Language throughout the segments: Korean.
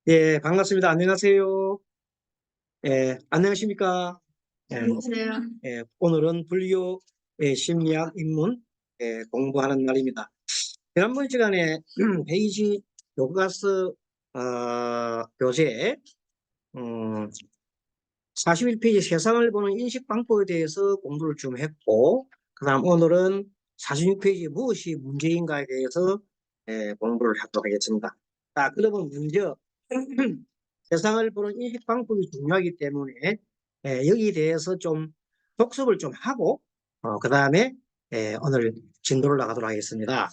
예, 반갑습니다. 안녕하세요. 예, 안녕하십니까? 예, 안녕하세요. 오늘은 불교 심리학 입문 공부하는 날입니다. 지난번 시간에 베이지 요가스 교재 41페이지 세상을 보는 인식 방법에 대해서 공부를 좀 했고, 그다음 오늘은 46페이지 무엇이 문제인가에 대해서 공부를 하도록 하겠습니다. 자, 그러면 먼저 세상을 보는 인식 방법이 중요하기 때문에 여기에 대해서 좀 복습을 좀 하고 그 다음에 오늘 진도를 나가도록 하겠습니다.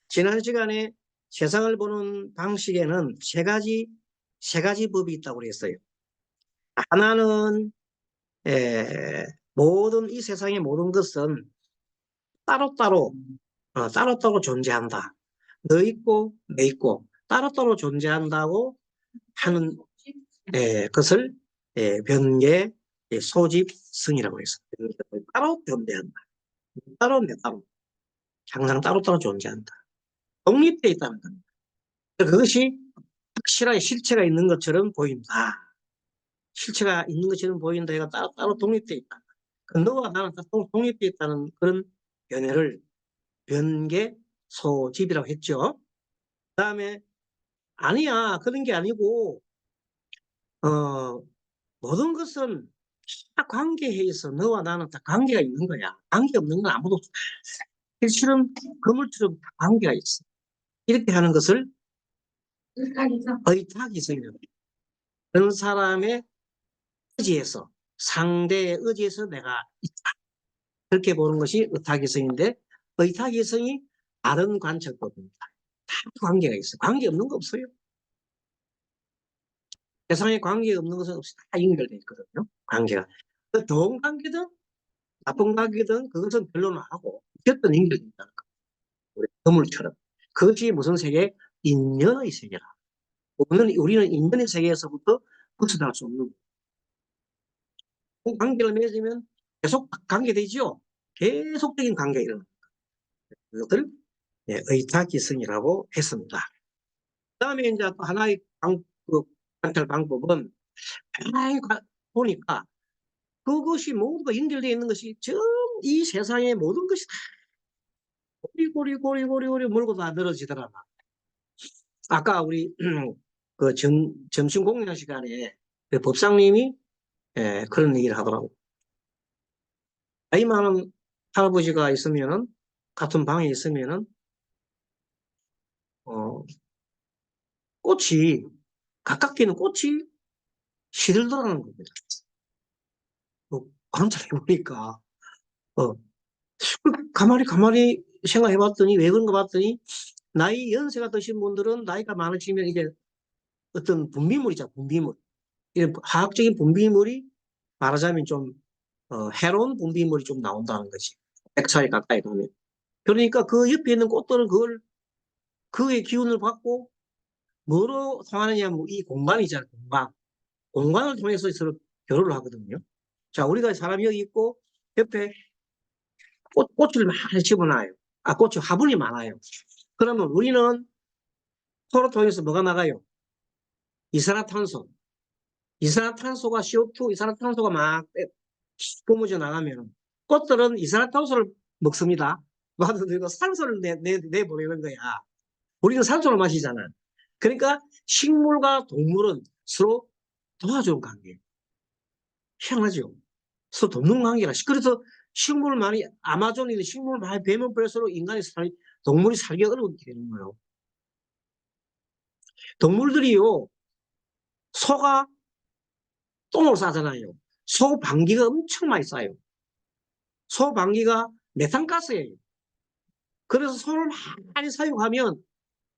지난 시간에 세상을 보는 방식에는 세 가지 법이 있다고 그랬어요. 하나는 모든 이 세상의 모든 것은 따로따로 따로따로 존재한다. 너 있고 내 있고 따로따로 존재한다고 하는 것을 변계 소집성이라고 했어요. 따로 존재한다. 따로 내 따로 항상 따로따로 존재한다. 독립되어 있다는 겁니다. 그것이 확실하게 실체가 있는 것처럼 보인다. 실체가 있는 것처럼 보인다. 얘가 따로 독립되어 있다. 그 너와 나는 다 독립되어 있다는 그런 견해를 변계 소집이라고 했죠. 그 다음에 아니야 그런 게 아니고 모든 것은 다 관계에 있어. 너와 나는 다 관계가 있는 거야. 관계 없는 건 아무도 없어. 실은 그물처럼 다 관계가 있어. 이렇게 하는 것을 의탁이성이라고 해요. 그런 사람의 의지에서 상대의 의지에서 내가 있다. 그렇게 보는 것이 의탁이성인데 의탁이성이 다른 관측법입니다. 다 관계가 있어. 관계 없는 거 없어요. 세상에 관계 없는 것은 없이 다 연결되어 있거든요. 관계가. 그 좋은 관계든 나쁜 관계든 그것은 변론을 하고 어쨌든 연결되어 있다는 거. 우리 그물처럼. 그것이 무슨 세계? 인연의 세계라. 우리는 인연의 세계에서부터 벗어날 수 없는 관계를 맺으면 계속 관계되죠. 계속적인 관계가 일어납니다. 그것을 의탁기성이라고 했습니다. 그 다음에 이제 또 하나의 관찰 방법은 가만히 보니까 그것이 모두가 연결되어 있는 것이 전 이 세상의 모든 것이 다 고리고리 몰고 다 늘어지더라. 아까 우리 그 점심 공연 시간에 그 법상님이 그런 얘기를 하더라고. 나이 많은 할아버지가 있으면은 같은 방에 있으면은 어, 꽃이 가깝게 있는 꽃이 시들더라는 겁니다. 관찰해 보니까 어, 가만히 생각해 봤더니 왜 그런가 봤더니 나이 연세가 드신 분들은 나이가 많으시면 이제 어떤 분비물이죠, 분비물. 이런 화학적인 분비물이 말하자면 좀 해로운 분비물이 좀 나온다는 거지. 100살 가까이 가면. 그러니까 그 옆에 있는 꽃들은 그의 기운을 받고 뭐로 통하느냐, 뭐 이 공간이잖아요, 공간. 공간을 통해서 서로 교류를 하거든요. 자, 우리가 사람이 여기 있고 옆에 꽃을 많이 집어놔요. 꽃이 화분이 많아요. 그러면 우리는 서로 통해서 뭐가 나가요? 이산화탄소. 이산화탄소가 CO2, 이산화탄소가 막 뿜어져 나가면 꽃들은 이산화탄소를 먹습니다. 그리고 산소를 내보내는 거야. 우리는 산소를 마시잖아. 그러니까 식물과 동물은 서로 도와주는 관계. 희한하죠. 서로 돕는 관계라. 그래서 식물 많이, 아마존에 식물 많이 베면 볼수록 동물이 살기 어렵게 되는 거예요. 동물들이요, 소가 똥을 싸잖아요. 소 방귀가 엄청 많이 싸요. 소 방귀가 메탄가스예요. 그래서 소를 많이 사용하면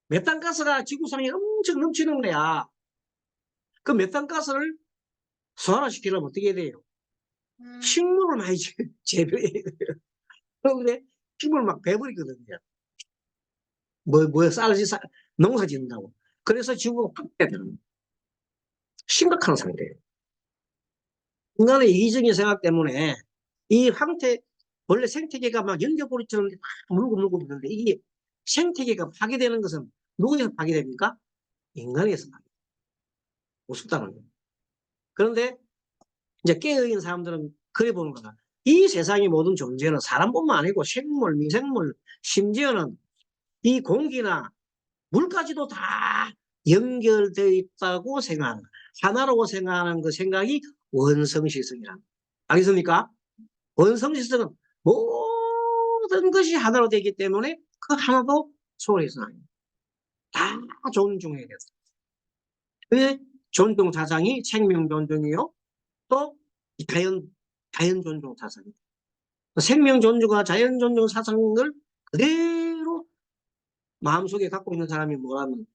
메탄가스가 지구상에 엄청 넘치는 거야. 그 메탄가스를 소화시키려면 어떻게 해야 돼요? 식물을 많이 재배해야 돼요. 그런데 식물을 막 베버리거든요. 농사 짓는다고. 그래서 지구가 확 되는 심각한 상태예요. 인간의 이기적인 생각 때문에 이 원래 생태계가 막 연결고리처럼 물고 있는데 이게 생태계가 파괴되는 것은 누구에서 파괴됩니까? 인간에서 파괴. 우습다는 거예요. 그런데 이제 깨어있는 사람들은 그래 보는 거다. 이 세상의 모든 존재는 사람뿐만 아니고 생물, 미생물, 심지어는 이 공기나 물까지도 다 연결되어 있다고 생각하는 거야. 하나라고 생각하는 그 생각이 원성실성이라는 거야. 알겠습니까? 원성실성은 모든 것이 하나로 되기 때문에 그 하나도 소홀해서는 안 돼. 다 존중해야 돼. 그 존중 사상이 생명 존중이요. 또 자연 존중 사상이에요. 생명 존중과 자연 존중 사상을 그대로 마음속에 갖고 있는 사람이 뭐라면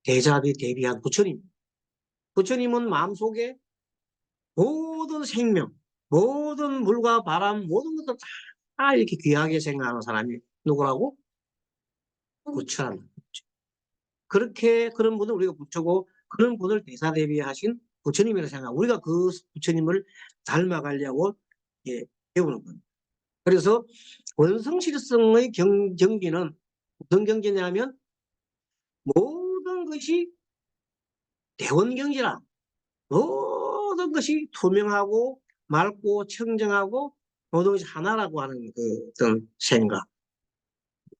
대자비 대비한 부처님. 부처님은 마음속에 모든 생명, 모든 물과 바람, 모든 것들 다 이렇게 귀하게 생각하는 사람이 누구라고? 부처라는 거죠. 그렇게 그런 분을 우리가 부처고 그런 분을 대사 대비하신 부처님이라고 생각하고 우리가 그 부처님을 닮아가려고 배우는 겁니다. 그래서 원성실성의 경지는 무슨 경지냐면 모든 것이 대원경지라 모든 것이 투명하고 맑고 청정하고 모든 것이 하나라고 하는 그 어떤 생각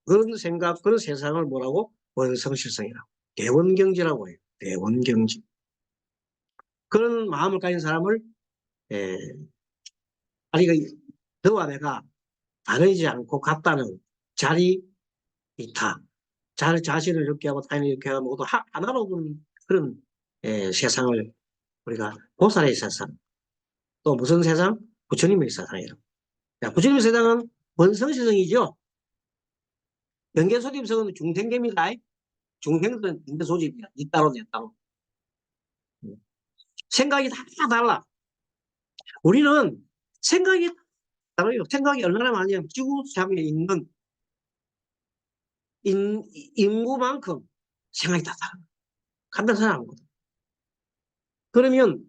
그런 생각 그런 세상을 뭐라고 원성실성이라고 대원경지라고 해요. 대원경지 그런 마음을 가진 사람을 아니 너와 내가 다르지 않고 같다는 자리 이타 자신을 이렇게 하고 타인을 이렇게 하고 모두 하나로 보는 그런 세상을 우리가 보살의 세상 또 무슨 세상? 부처님의 세상이에요. 부처님의 세상은 원성세상이죠. 연계소집성은 중생계입니다. 중생들은 연계소집이야. 니 따로 내 따로. 생각이 다 달라. 우리는 생각이 달라요. 생각이 얼마나 많냐면 지구상에 있는 인구만큼 생각이 다 달라. 간단한 사람거든. 그러면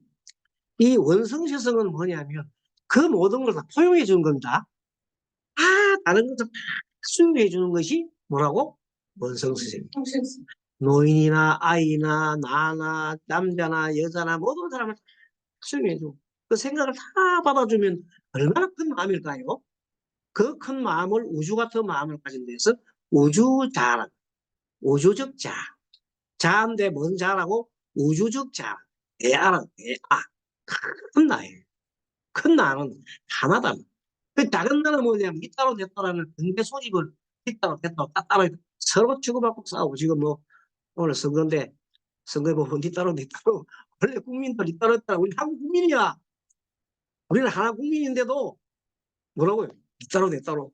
이 원성세성은 뭐냐면 그 모든 걸 다 포용해 주는 겁니다. 다른 것들 다 수용해 주는 것이 뭐라고? 원성세성입니다. 노인이나 아이나 나나 남자나 여자나 모든 사람을 다 수용해 주고 그 생각을 다 받아주면 얼마나 큰 마음일까요? 그 큰 마음을 우주 같은 마음을 가진 데서 우주자라 우주적 자 자인데 뭔 자라고? 우주적 자 대아라 대아 큰 나예요. 큰 나는 하나다. 그 작은 나는 뭐냐면 이따로 됐다라는 근대 소집을 이따로 됐다로 따따로 서로 치고받고 싸우고 지금 뭐 오늘 선거인데 선거에 보면 니따로 니따로 원래 국민들 니따로 했다 우리 한국 국민이야. 우리는 하나 국민인데도 뭐라고요? 니따로 내따로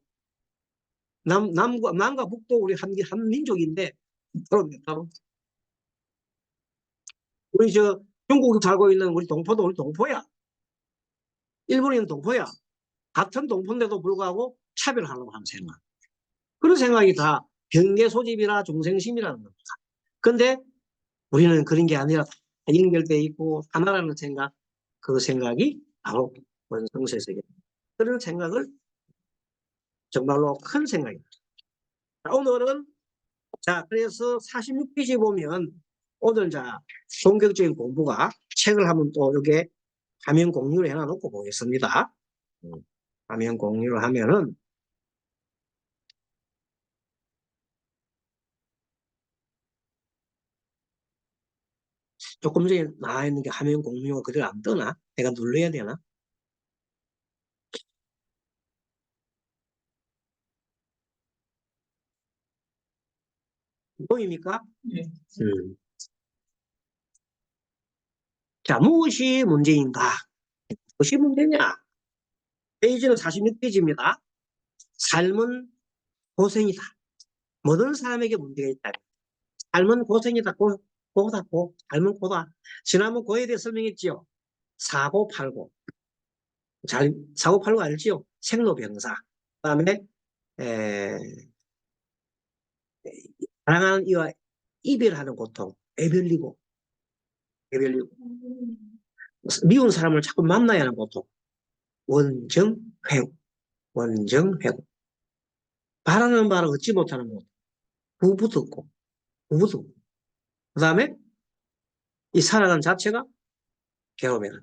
남과 북도 우리 한 민족인데 니따로 내따로 우리 저 중국에 살고 있는 우리 동포도 우리 동포야. 일본인 동포야. 같은 동포인데도 불구하고 차별하려고 하는 생각. 그런 생각이 다 경계 소집이나 중생심이라는 겁니다. 근데 우리는 그런 게 아니라 다 연결되어 있고 하나라는 생각, 그 생각이 바로 원성세석입니다. 그런 생각을 정말로 큰 생각입니다. 오늘은 그래서 46페이지 보면 오늘 본격적인 공부가 책을 한번 또 이렇게 화면 공유를 해놔놓고 보겠습니다. 화면 공유를 하면은 조금 전에 나와 있는 게 화면 공유가 그대로 안 뜨나? 내가 눌러야 되나? 보입니까? 네. 자, 무엇이 문제인가? 무엇이 문제냐? 페이지는 46페이지입니다. 삶은 고생이다. 모든 사람에게 문제가 있다. 삶은 고생이다. 고다. 삶은 고다. 지난번 고에 대해 설명했지요. 사고 팔고. 사고 팔고 알지요? 생로병사. 그 다음에 사랑하는 이와 이별하는 고통. 애별리고. 미운 사람을 자꾸 만나야 하는 고통. 원정회고. 바라는 바를 얻지 못하는 고통. 부부듣고. 그 다음에 이 살아가는 자체가 괴로움이다.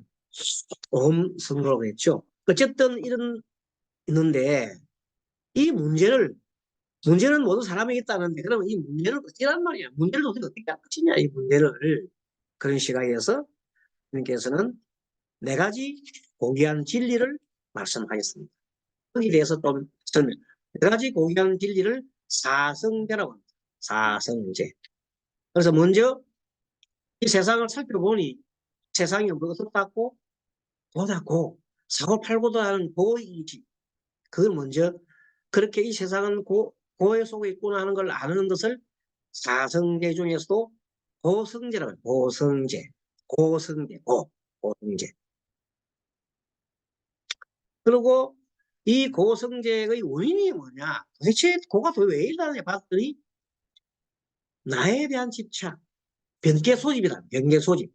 오음 성로라고 했죠. 어쨌든 이런 있는데 이 문제는 모든 사람에게 있다는데 그러면 이 문제를 어찌란 말이야. 문제를 어떻게 닥치냐 이 문제를. 그런 시각에서 님께서는 네 가지 고귀한 진리를 말씀하셨습니다. 거기에 대해서 좀 설명. 네 가지 고귀한 진리를 사성제라고 합니다. 사성제. 그래서 먼저 이 세상을 살펴보니 세상이 뭐 어떻다고 고다고 사고팔고도 하는 고이지. 그걸 먼저 그렇게 이 세상은 고해 속에 있구나 하는 걸 아는 것을 사성제 중에서도 고성제라고 해요. 고성제. 고성제. 고성제. 그리고 이 고성제의 원인이 뭐냐? 도대체 고가 도대체 왜 일어나냐 봤더니 나에 대한 집착, 변계 소집이다. 변계 소집.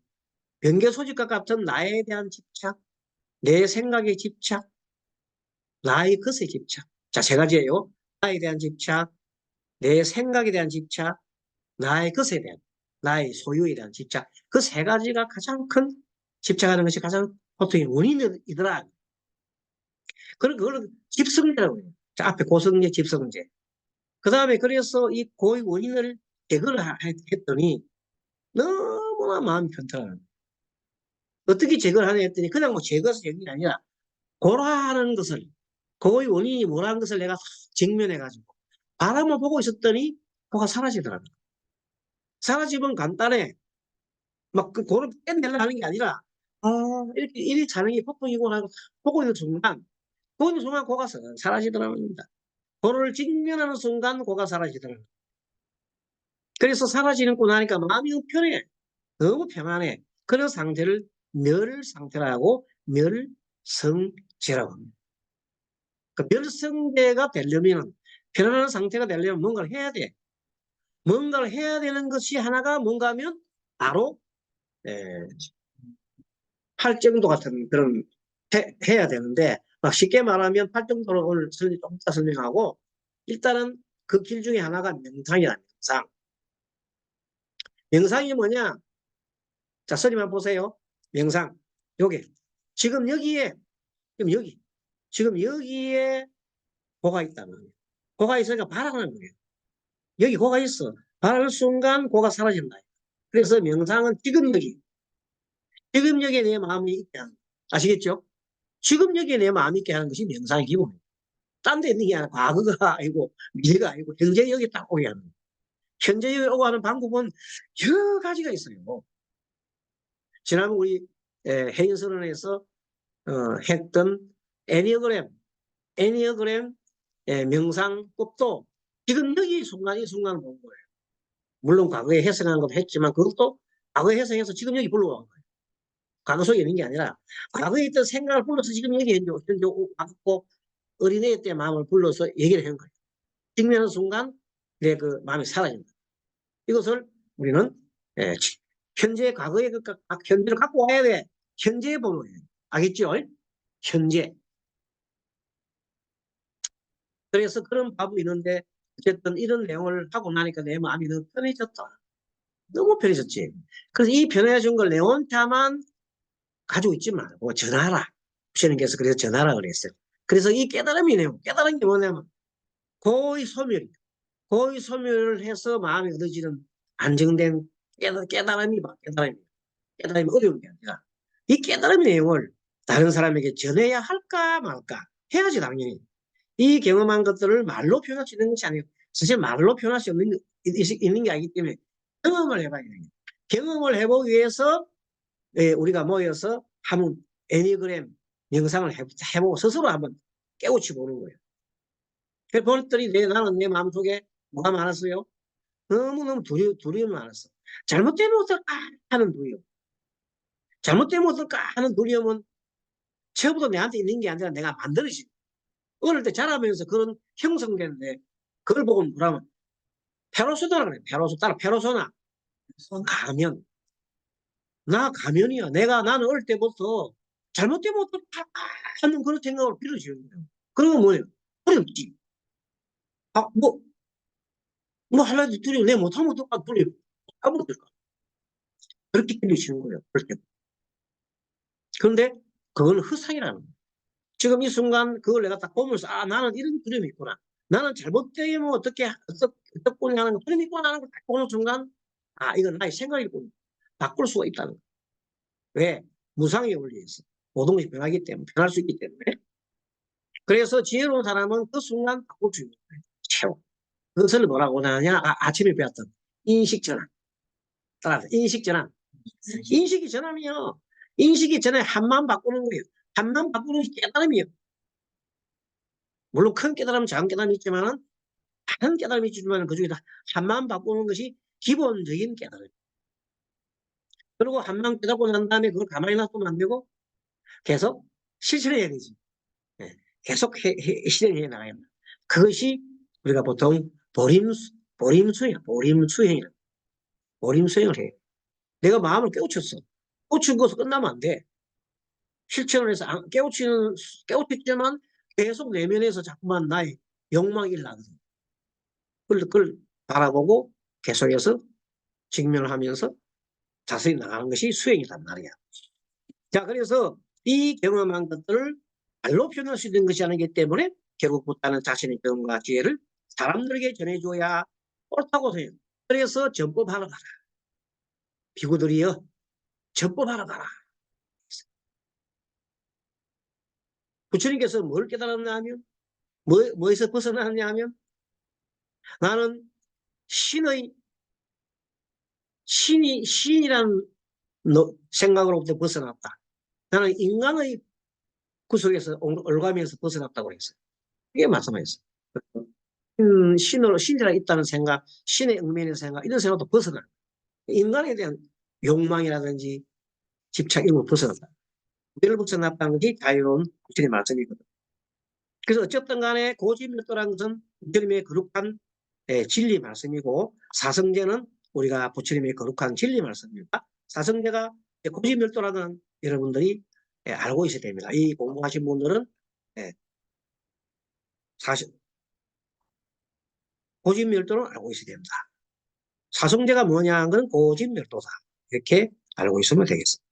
변계 소집과 같은 나에 대한 집착, 내 생각의 집착, 나의 것에 집착. 자, 세 가지예요. 나에 대한 집착, 내 생각에 대한 집착, 나의 것에 대한, 나의 소유에 대한 집착. 그 세 가지가 가장 큰 집착하는 것이 가장 보통의 원인이더라. 그걸 집성제라고 해요. 자, 앞에 고성제, 집성제. 그 다음에 그래서 이 고의 원인을 제거를 했더니 너무나 마음이 편찮아요. 어떻게 제거를 하냐 했더니 그냥 뭐 제거해서 제거가 아니라 고라하는 것을 고의 원인이 뭐라는 것을 내가 직면해가지고 바라만 보고 있었더니 고가 사라지더라고요. 사라지면 간단해. 막 그 고를 떼내려고 하는 게 아니라 아 이렇게 일이 자는 게 보통이구나 하고 보고 있는 순간 고가 사라지더라고요. 고를 직면하는 순간 고가 사라지더라고요. 그래서 사라지는구나 하니까 마음이 편해. 너무 편안해. 그런 상태를 멸상태라고 멸성제라고 합니다. 그 멸성제가 되려면 편안한 상태가 되려면 뭔가를 해야 돼. 뭔가를 해야 되는 것이 하나가 뭔가 하면 바로 팔정도 같은 그런 해야 되는데 막 쉽게 말하면 팔정도를 오늘 좀 이따 설명하고 일단은 그 길 중에 하나가 명상이다. 명상. 명상이 뭐냐? 자, 선생님 보세요. 명상. 요게. 지금 여기에, 지금 여기에 고가 있다는 거예요. 고가 있으니까 바라는 거예요. 여기 고가 있어. 바라는 순간 고가 사라진다. 그래서 명상은 지금 여기에 내 마음이 있게 하는 거예요. 아시겠죠? 지금 여기에 내 마음이 있게 하는 것이 명상의 기본이에요. 딴 데 있는 게 아니라 과거가 아니고 미래가 아니고 현재 여기 딱 오게 하는 거예요. 현재 여기 오고 하는 방법은 여러 가지가 있어요. 지난번 우리 해인선언에서 했던 애니어그램 명상법도 지금 여기 순간 이 순간을 본 거예요. 물론 과거에 해석한 것도 했지만 그것도 과거에 해석해서 지금 여기 불러온 거예요. 과거 속에 있는 게 아니라 과거에 있던 생각을 불러서 지금 여기 현재 왔고 어린애 때 마음을 불러서 얘기를 한 거예요. 직면하는 순간 내 그 마음이 사라진다. 이것을 우리는 예, 현재 과거의 현재를 갖고 와야 돼. 현재의 번호예요. 알겠죠? 현재. 그래서 그런 밥이 있는데 어쨌든 이런 내용을 하고 나니까 내 마음이 너무 편해졌다. 너무 편해졌지. 그래서 이 편해진 걸 내 혼자만 가지고 있지 말고 전하라. 부처님께서 그래서 전하라 그랬어요. 그래서 이 깨달음이네요. 깨달은 게 뭐냐면 고의 소멸. 고의 소멸을 해서 마음이 얻어지는 안정된 깨달음이 막 깨달음이 어려운 게 아니라 이 깨달음의 내용을 다른 사람에게 전해야 할까 말까 해야지 당연히. 이 경험한 것들을 말로 표현할 수 있는 것이 아니고 사실 말로 표현할 수 있는 게 아니기 때문에 경험을 해봐야 돼요. 경험을 해보기 위해서 우리가 모여서 한번 애니그램 영상을 해보고 스스로 한번 깨우치 보는 거예요. 보냈더니 나는 내 마음속에 뭐가 많았어요? 너무너무 두려움이 많았어. 잘못되면 어떨까 하는 두려움. 잘못되면 어떨까 하는 두려움은 처음부터 내한테 있는 게 아니라 내가 만들어진 어릴 때 자라면서 그런 형성되는데 그걸 보고 뭐라면 페로소다라 그래. 페로소나 가면. 나 가면이야. 나는 어릴 때부터 잘못되면 어떨까 하는 그런 생각을 빌어지는 거예요. 그러면 뭐예요? 어렵지. 아, 뭐 하려도 두려워. 내 못하면 어떨까 두려워. 아무 어떨까. 그렇게 들리시는 거예요. 그렇게. 그런데 그건 허상이라는 거예요. 지금 이 순간 그걸 내가 딱 보면서 아 나는 이런 두려움이 있구나. 나는 잘못되면 어떻게 하는 두려움이 있구나 하는 걸 딱 보는 순간 아 이건 나의 생각이군. 바꿀 수가 있다는 거예요. 왜? 무상의 원리에서 모든 것이 변하기 때문에 변할 수 있기 때문에. 그래서 지혜로운 사람은 그 순간 바꿀 수 있는 거예요. 채워. 그것을 뭐라고 하냐? 아침에 배웠던 인식전환. 따라서 인식전환. 인식이 전환이요. 인식이 전에 한만 바꾸는 거예요. 한만 바꾸는 게 깨달음이에요. 물론 큰 깨달음, 작은 깨달음이 있지만은 큰 깨달음이 있지만 그중에 한만 바꾸는 것이 기본적인 깨달음. 그리고 한만 깨닫고 난 다음에 그걸 가만히 놔두면 안 되고 계속 실천해야 되지. 네. 계속 실행해 나가야 합니다. 그것이 우리가 보통 보림수행이라. 보림수행을 해. 내가 마음을 깨우쳤어. 깨우친 것으로 끝나면 안 돼. 실천을 해서 깨우쳤지만 계속 내면에서 자꾸만 나의 욕망이 일어나거든. 그걸 바라보고 계속해서 직면을 하면서 자세히 나가는 것이 수행이란 말이야. 자, 그래서 이 경험한 것들을 말로 표현할 수 있는 것이 아니기 때문에 결국 부다는 자신의 경험과 지혜를 사람들에게 전해줘야 옳다고 해요. 그래서 전법하러 가라. 비구들이여 전법하러 가라. 부처님께서 뭘 깨달았냐 하면 뭐에서 벗어났냐 하면 나는 신이라는 생각으로부터 벗어났다. 나는 인간의 구속에서 올가미에서 벗어났다고 했어요. 이게 말씀하셨어요. 신이라 있다는 생각, 신의 응면의 생각, 이런 생각도 벗어나. 인간에 대한 욕망이라든지 집착 이런 걸 벗어났다. 우리를 벗어났다는 게 자유로운 부처님의 말씀이거든. 그래서 어쨌든 간에 고집멸도라는 것은 부처님의 거룩한 진리 말씀이고 사성제는 우리가 부처님의 거룩한 진리 말씀입니다. 사성제가 고집멸도라는 여러분들이 알고 있어야 됩니다. 이 공부하신 분들은 사실 고집멸도는 알고 있어야 됩니다. 사성제가 뭐냐 하는 건 고집멸도다. 이렇게 알고 있으면 되겠습니다.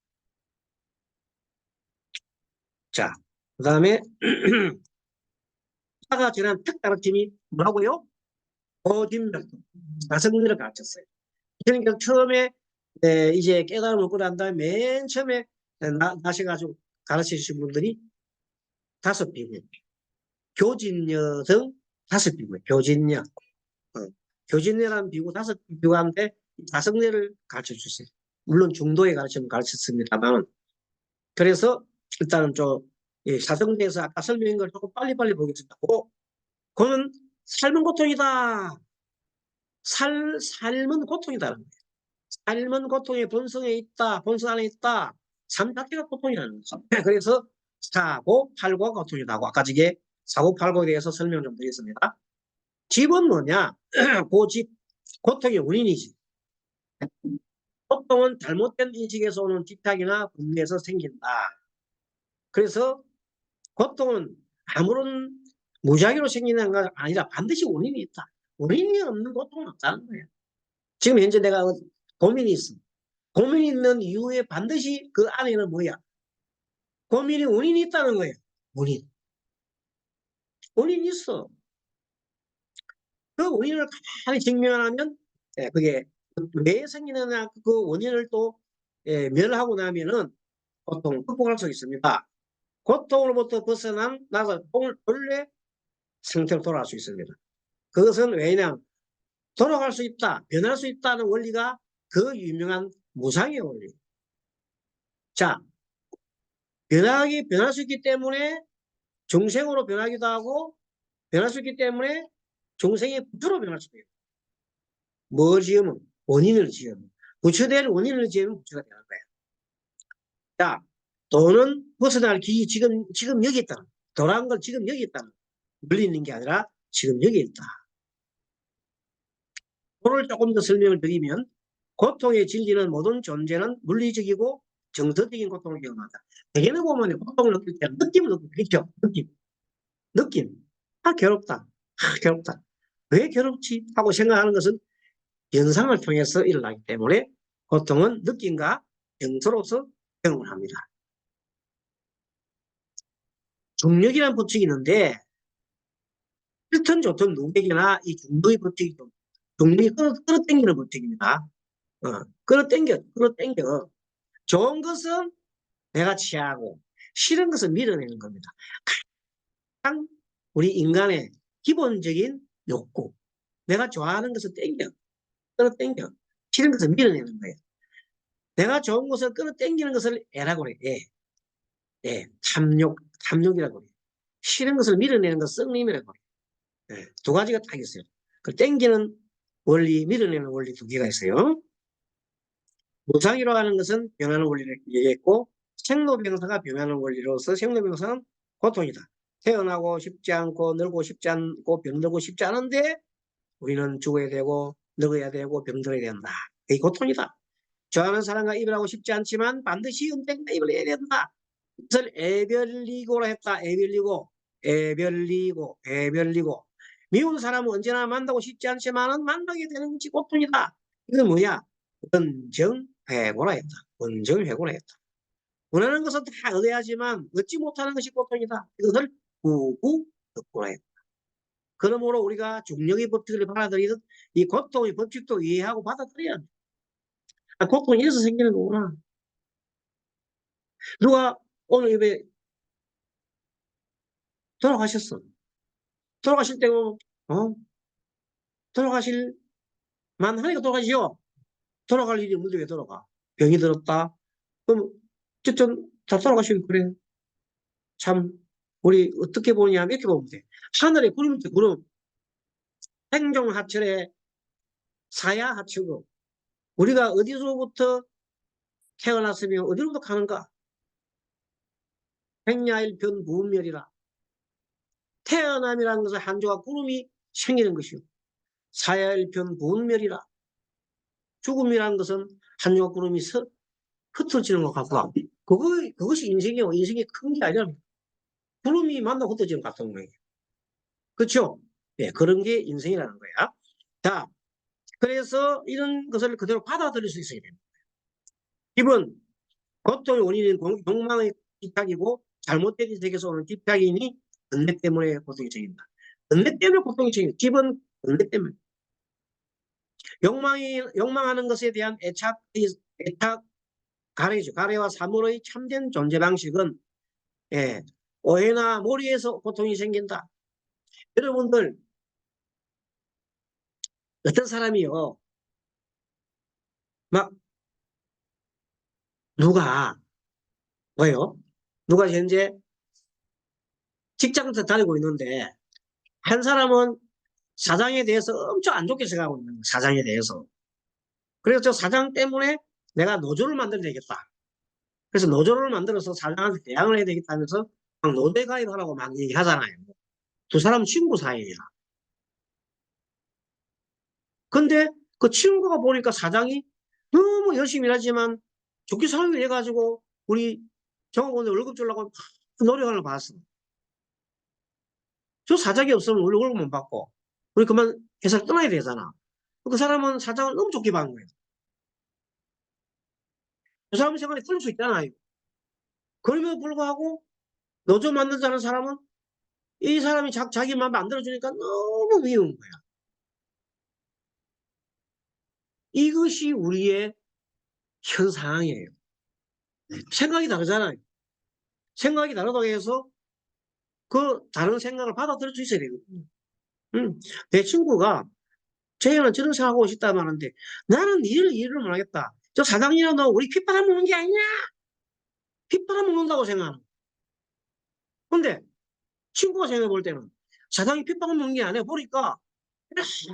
자, 그 다음에 아까 지난 특가르침이 뭐라고요? 고집멸도. 사성제를 가르쳤어요. 그러니까 처음에 이제 깨달음을 얻고 난 다음에 맨 처음에 나셔가지고 가르치신 분들이 5비구, 교진녀 등 5비구예요. 교진녀. 교진녀라는 비구 5비구한테 사성제를 가르쳐주세요. 물론 중도에 가르쳤습니다만 그래서 일단은 좀 사성제에서 아까 설명한 걸 조금 빨리빨리 보겠습니다. 그거는 삶은 고통이다. 삶은 고통이다는 거예요. 삶은 고통의 본성에 있다. 본성 안에 있다. 삶 자체가 고통이라는 거죠. 그래서 사고, 팔고가 고통이라고 아까 저게 사고, 팔고에 대해서 설명 좀 드리겠습니다. 집은 뭐냐? 그 고통의 원인이지. 고통은 잘못된 인식에서 오는 집착이나 분리에서 생긴다. 그래서 고통은 아무런 무작위로 생기는 게 아니라 반드시 원인이 있다. 원인이 없는 고통은 없다는 거예요. 지금 현재 내가 고민이 있어. 고민이 있는 이유에 반드시 그 안에는 뭐야? 고민이 원인이 있다는 거예요. 원인이 있어. 그 원인을 가만히 증명하면 그게 왜 생기느냐 그 원인을 또 멸하고 나면은 고통 극복할 수 있습니다. 고통으로부터 벗어난 나서 본래 상태로 돌아갈 수 있습니다. 그것은 왜냐하면 돌아갈 수 있다, 변할 수 있다는 원리가 그 유명한 무상의 원리. 자, 변할 수 있기 때문에 중생으로 변하기도 하고 변할 수 있기 때문에 중생의 부처로 변할 수도 있고 뭘 지으면 원인을 지으면 부처될 원인을 지으면 부처가 되는 거예요. 자, 도는 벗어날 길이 지금 여기 있다. 도라는 건 지금 여기 있다. 멀리 있는 게 아니라 지금 여기 있다. 도를 조금 더 설명을 드리면 고통의 진리는 모든 존재는 물리적이고 정서적인 고통을 경험한다. 대개는 보면 고통을 느낄 때 느낌을 느끼고 그렇죠. 느낌. 아 괴롭다. 아 괴롭다. 왜 괴롭지? 하고 생각하는 것은 현상을 통해서 일어나기 때문에 고통은 느낌과 정서로서 경험을 합니다. 중력이라는 법칙이 있는데 싫든 좋든 누구에게나 이 중력의 법칙이 좀 중력이 끌어당기는 법칙입니다. 끌어당겨. 좋은 것은 내가 취하고 싫은 것은 밀어내는 겁니다. 가장 우리 인간의 기본적인 욕구. 내가 좋아하는 것을 끌어당겨. 싫은 것을 밀어내는 거예요. 내가 좋은 것을 끌어당기는 것을 애라고 그래. 탐욕이라고 그래. 싫은 것을 밀어내는 것을 썩림이라고 그래. 두 가지가 딱 있어요. 그 땡기는 원리, 밀어내는 원리 두 개가 있어요. 무상이라고 하는 것은 변하는 원리를 얘기했고, 생로병사가 변하는 원리로서 생로병사는 고통이다. 태어나고 싶지 않고 늙고 싶지 않고 병들고 싶지 않은데 우리는 죽어야 되고 늙어야 되고 병들어야 된다. 그게 고통이다. 좋아하는 사람과 이별하고 싶지 않지만 반드시 언젠가 이별을 해야 된다. 그것을 애별리고라 했다. 애별리고. 미운 사람은 언제나 만나고 싶지 않지만 만나게 되는 것이 고통이다. 이건 뭐야? 원정회고라 했다. 원정회고라 했다. 원하는 것은 다 얻어야지만 얻지 못하는 것이 고통이다. 이것을 구구덕고라 했다. 그러므로 우리가 중력의 법칙을 받아들이듯 이 고통의 법칙도 이해하고 받아들여야 돼. 고통이 이래서 생기는 거구나. 누가 오늘 예배 돌아가셨어. 돌아가실 때고 돌아가실 만하니까 돌아가시오. 돌아갈 일이 없는데 왜 돌아가? 병이 들었다. 그럼 어쨌든 다 돌아가시면 그래. 참 우리 어떻게 보냐 이렇게 보면 돼. 하늘에 구름 밑에 구름. 행종하철에 사야하철고 우리가 어디서부터 태어났으며 어디로부터 가는가? 백야일편 무은멸이라. 태어남이라는 것은 한 조각 구름이 생기는 것이요. 사야일편 무은멸이라. 죽음이라는 것은 한 조각 구름이 흩어지는 것 같고 그것이 인생이요. 인생이 큰 게 아니라 구름이 만나고 흩어지는 것 같은 거예요. 그렇죠? 예, 그런 게 인생이라는 거야. 자, 그래서 이런 것을 그대로 받아들일 수 있어야 됩니다. 기본 고통의 원인은 욕망의 집착이고 잘못된 세계에서 오는 집착이니 은혜 때문에 고통이 생긴다. 은혜 때문에 고통이 생긴다. 기본 은혜 때문에. 욕망하는 것에 대한 애착 가래죠. 가래와 사물의 참된 존재 방식은 오해나 몰이에서 고통이 생긴다. 여러분들 어떤 사람이요 막 누가 뭐요? 누가 현재 직장을 다니고 있는데 한 사람은 사장에 대해서 엄청 안 좋게 생각하고 있는 거예요. 사장에 대해서. 그래서 저 사장 때문에 내가 노조를 만들어야 되겠다. 그래서 노조를 만들어서 사장한테 대항을 해야 되겠다면서 막 노조에 가입하라고 막 얘기하잖아요. 두 사람 친구 사이야. 근데 그 친구가 보니까 사장이 너무 열심히 일하지만 좋게 살기 위해 가지고 우리 정업원에 월급 주려고 노력하는 걸 봤어. 저 사장이 없으면 우리 월급 못 받고 우리 그만 회사를 떠나야 되잖아. 그 사람은 사장을 너무 좋게 본 거예요. 그 사람 생각이 틀릴 수 있잖아요. 그럼에도 불구하고 노조 만들자는 사람은 이 사람이 자기 마음 만들어주니까 너무 미운 거야. 이것이 우리의 현 상황이에요. 생각이 다르잖아요. 생각이 다르다고 해서 그 다른 생각을 받아들일 수 있어야 되거든요. 내 친구가 쟤는 저런 생각하고 싶다 하는데 나는 이해를 못 하겠다. 저 사장이랑 너 우리 피 빨아먹는 게 아니냐? 피 빨아먹는다고 생각하는. 근데 친구가 생각해 볼 때는 사장이 피 빨아먹는 게 아니야. 보니까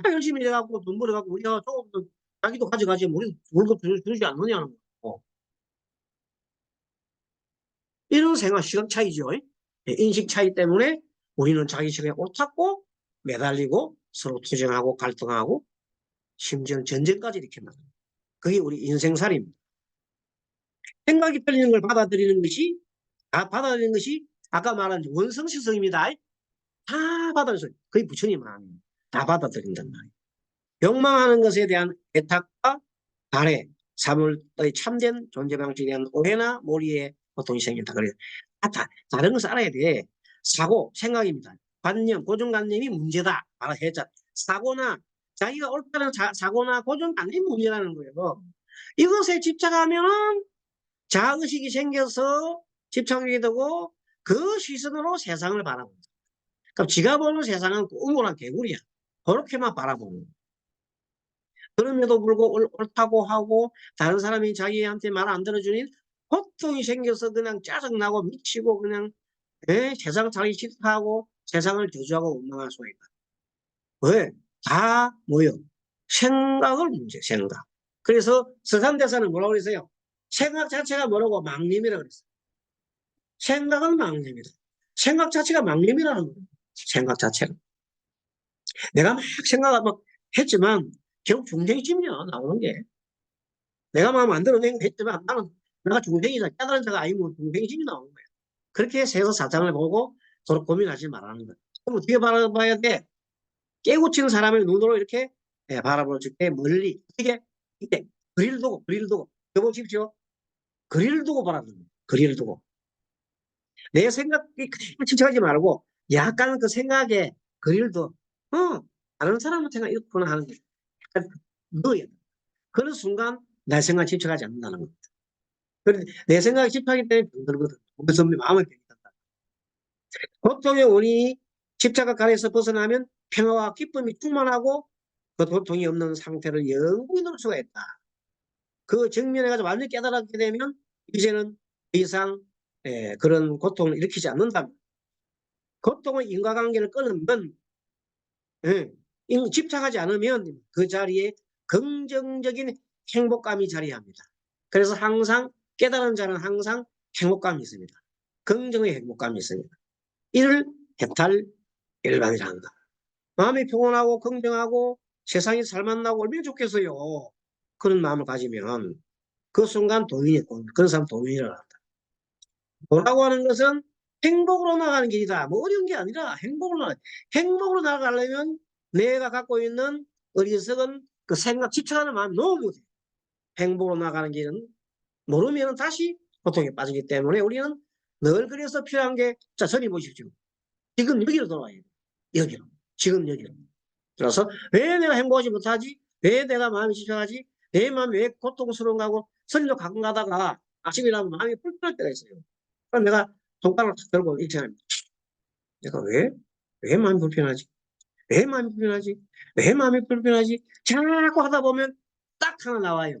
열심히 일해갖고 돈 벌어갖고 우리가 조금 더 자기도 가져가지 우리 월급 주지 않느냐는 거. 이런 생각 시각 차이죠. 인식 차이 때문에 우리는 자기 시각에 옳다고 매달리고 서로 투쟁하고 갈등하고 심지어는 전쟁까지 일으킨다. 그게 우리 인생살이입니다. 생각이 틀리는 걸 받아들이는 것이 아까 말한 원성실성입니다. 다 받아들여요. 거의 부처님 말합니다. 다 받아들인단 말이에요. 욕망하는 것에 대한 애착과 발해, 사물의 참된 존재 방식에 대한 오해나 몰이에 고통이 생긴다. 그래요. 다른 것을 알아야 돼. 사고, 생각입니다. 관념, 고정관념이 문제다. 말했잖아. 사고나 자기가 옳다는 사고나 고정관념이 문제라는 거예요. 이것에 집착하면은 자의식이 생겨서 집착하게 되고 그 시선으로 세상을 바라본다. 그럼 지가 보는 세상은 우물한 개구리야. 그렇게만 바라보는 거야. 그럼에도 불구하고 옳다고 하고 다른 사람이 자기한테 말 안 들어주니 고통이 생겨서 그냥 짜증나고 미치고 그냥 세상 자기 싫다하고 세상을 저주하고 원망할 수가 있다. 왜? 다 뭐요? 생각을 문제, 생각. 그래서 서산대사는 뭐라고 그랬어요? 생각 자체가 뭐라고? 망님이라고 그랬어요. 생각은 망님이다. 생각 자체가 망님이라는 거예요. 생각 자체가. 내가 막 생각을 막 했지만 결국 중생심이야 나오는 게. 내가 마음 안 들어낸 거 했지만 나는 내가 중생이다 깨달은 자가 아니면 중생심이 나오는 거야. 그렇게 해서 사장을 보고 서로 고민하지 말라는 거야. 그럼 어떻게 바라봐야 돼? 깨우치는 사람의 눈으로 이렇게 바라볼 때 멀리 이게 그리를 두고 여보십시오. 그리를 두고 바라보는 거야. 그리를 두고 내 생각이 집착하지 말고 약간 그 생각에 그리를 둬. 다른 사람한테가 이렇구나 하는 게 약간 넣어야 돼. 그런 순간 내 생각에 집착하지 않는다는 겁니다. 그런데 내 생각에 집착하기 때문에 병들거든. 그래서 마음을 병든다. 고통의 원인이 집착과 가에서 벗어나면 평화와 기쁨이 충만하고 그 고통이 없는 상태를 영원히 누릴 수가 있다. 그 정면에 가서 완전히 깨달았게 되면 이제는 더 이상 그런 고통을 일으키지 않는다. 고통의 인과관계를 끊으면 집착하지 않으면 그 자리에 긍정적인 행복감이 자리합니다. 그래서 항상 깨달은 자는 항상 행복감이 있습니다. 긍정의 행복감이 있습니다. 이를 해탈 일반이라 한다. 마음이 평온하고 긍정하고 세상이 잘 만나고 얼마나 좋겠어요. 그런 마음을 가지면 그 순간 도인이 그런 사람 도인이라고 한다. 도라고 하는 것은 행복으로 나가는 길이다. 뭐 어려운 게 아니라 행복으로 나가려면 내가 갖고 있는 어리석은 그 생각 집착하는 마음이 너무 돼. 행복으로 나가는 길은 모르면 다시 고통에 빠지기 때문에 우리는 늘 그래서 필요한 게, 자, 저리 보십시오. 지금 여기로 돌아와야 돼. 여기로. 지금 여기로. 그래서 왜 내가 행복하지 못하지? 왜 내가 마음이 집착하지? 내 마음이 왜 고통스러운가 하고 선로 가끔 가다가 아침이라면 마음이 불편할 때가 있어요. 그럼 내가 손가락을 탁 들고 있잖아요. 내가 왜 마음이 불편하지? 왜 마음이 불편하지? 왜 마음이 불편하지? 자꾸 하다 보면 딱 하나 나와요.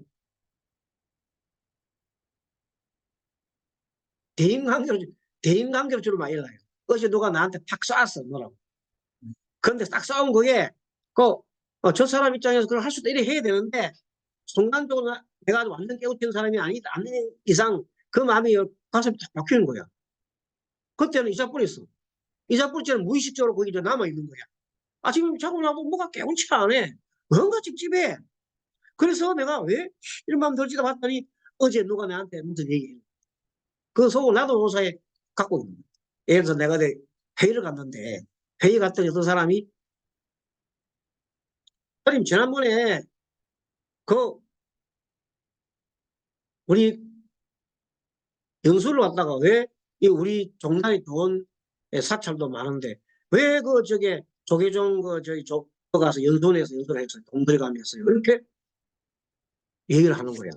대인관계로 주로 많이 나요. 어제 누가 나한테 탁 쐈어, 뭐라고. 그런데 딱 쏴온 그게, 저 사람 입장에서 그걸 할 수도 이래 해야 되는데, 순간적으로 내가 완전 깨우치는 사람이 아닌 이상 그 마음이 가슴이 딱 박히는 거야. 그때는 잊어버렸어. 잊어버렸지만 무의식적으로 거기 남아있는 거야. 지금 자고 나도 뭐가 깨우치 않네. 뭔가 찝찝해. 그래서 내가 왜 이런 마음 들지도 봤더니 어제 누가 나한테 무슨 얘기해. 그 속을 나도 모사에 갖고 있는 거야. 예를 들어서 내가 회의를 갔는데 회의 갔더니 어떤 사람이 선생님 지난번에 그 우리 영수를 왔다가 왜 이 우리 종단이 좋은 사찰도 많은데 왜 그 저게 조계종 가서 연수원에서 연수를 해서 동들이 가면서 이렇게 얘기를 하는 거야.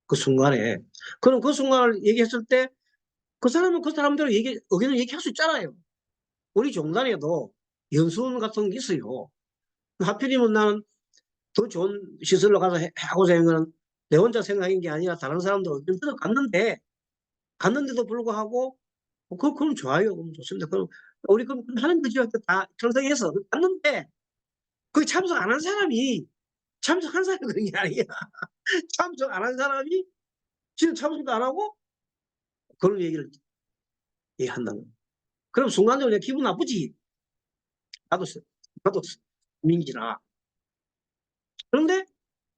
그 순간에. 그럼 그 순간을 얘기했을 때 그 사람은 그 사람대로 의견을 얘기할 수 있잖아요. 우리 종단에도 연수원 같은 게 있어요. 하필이면 나는 더 좋은 시설로 가서 하고자 하는 거는 내 혼자 생각인 게 아니라 다른 사람들 의견 갔는데도 불구하고 그럼 좋아요. 그럼 좋습니다. 그럼 우리 그럼 하는 거죠. 다 청성해서 갔는데 그 참석 안 한 사람이 참석한 사람이 그런 게 아니야. 참석 안 한 사람이 지금 참석도 안 하고 그런 얘기를 한다는 거야. 그럼 순간적으로 내가 기분 나쁘지. 나도 민기라. 그런데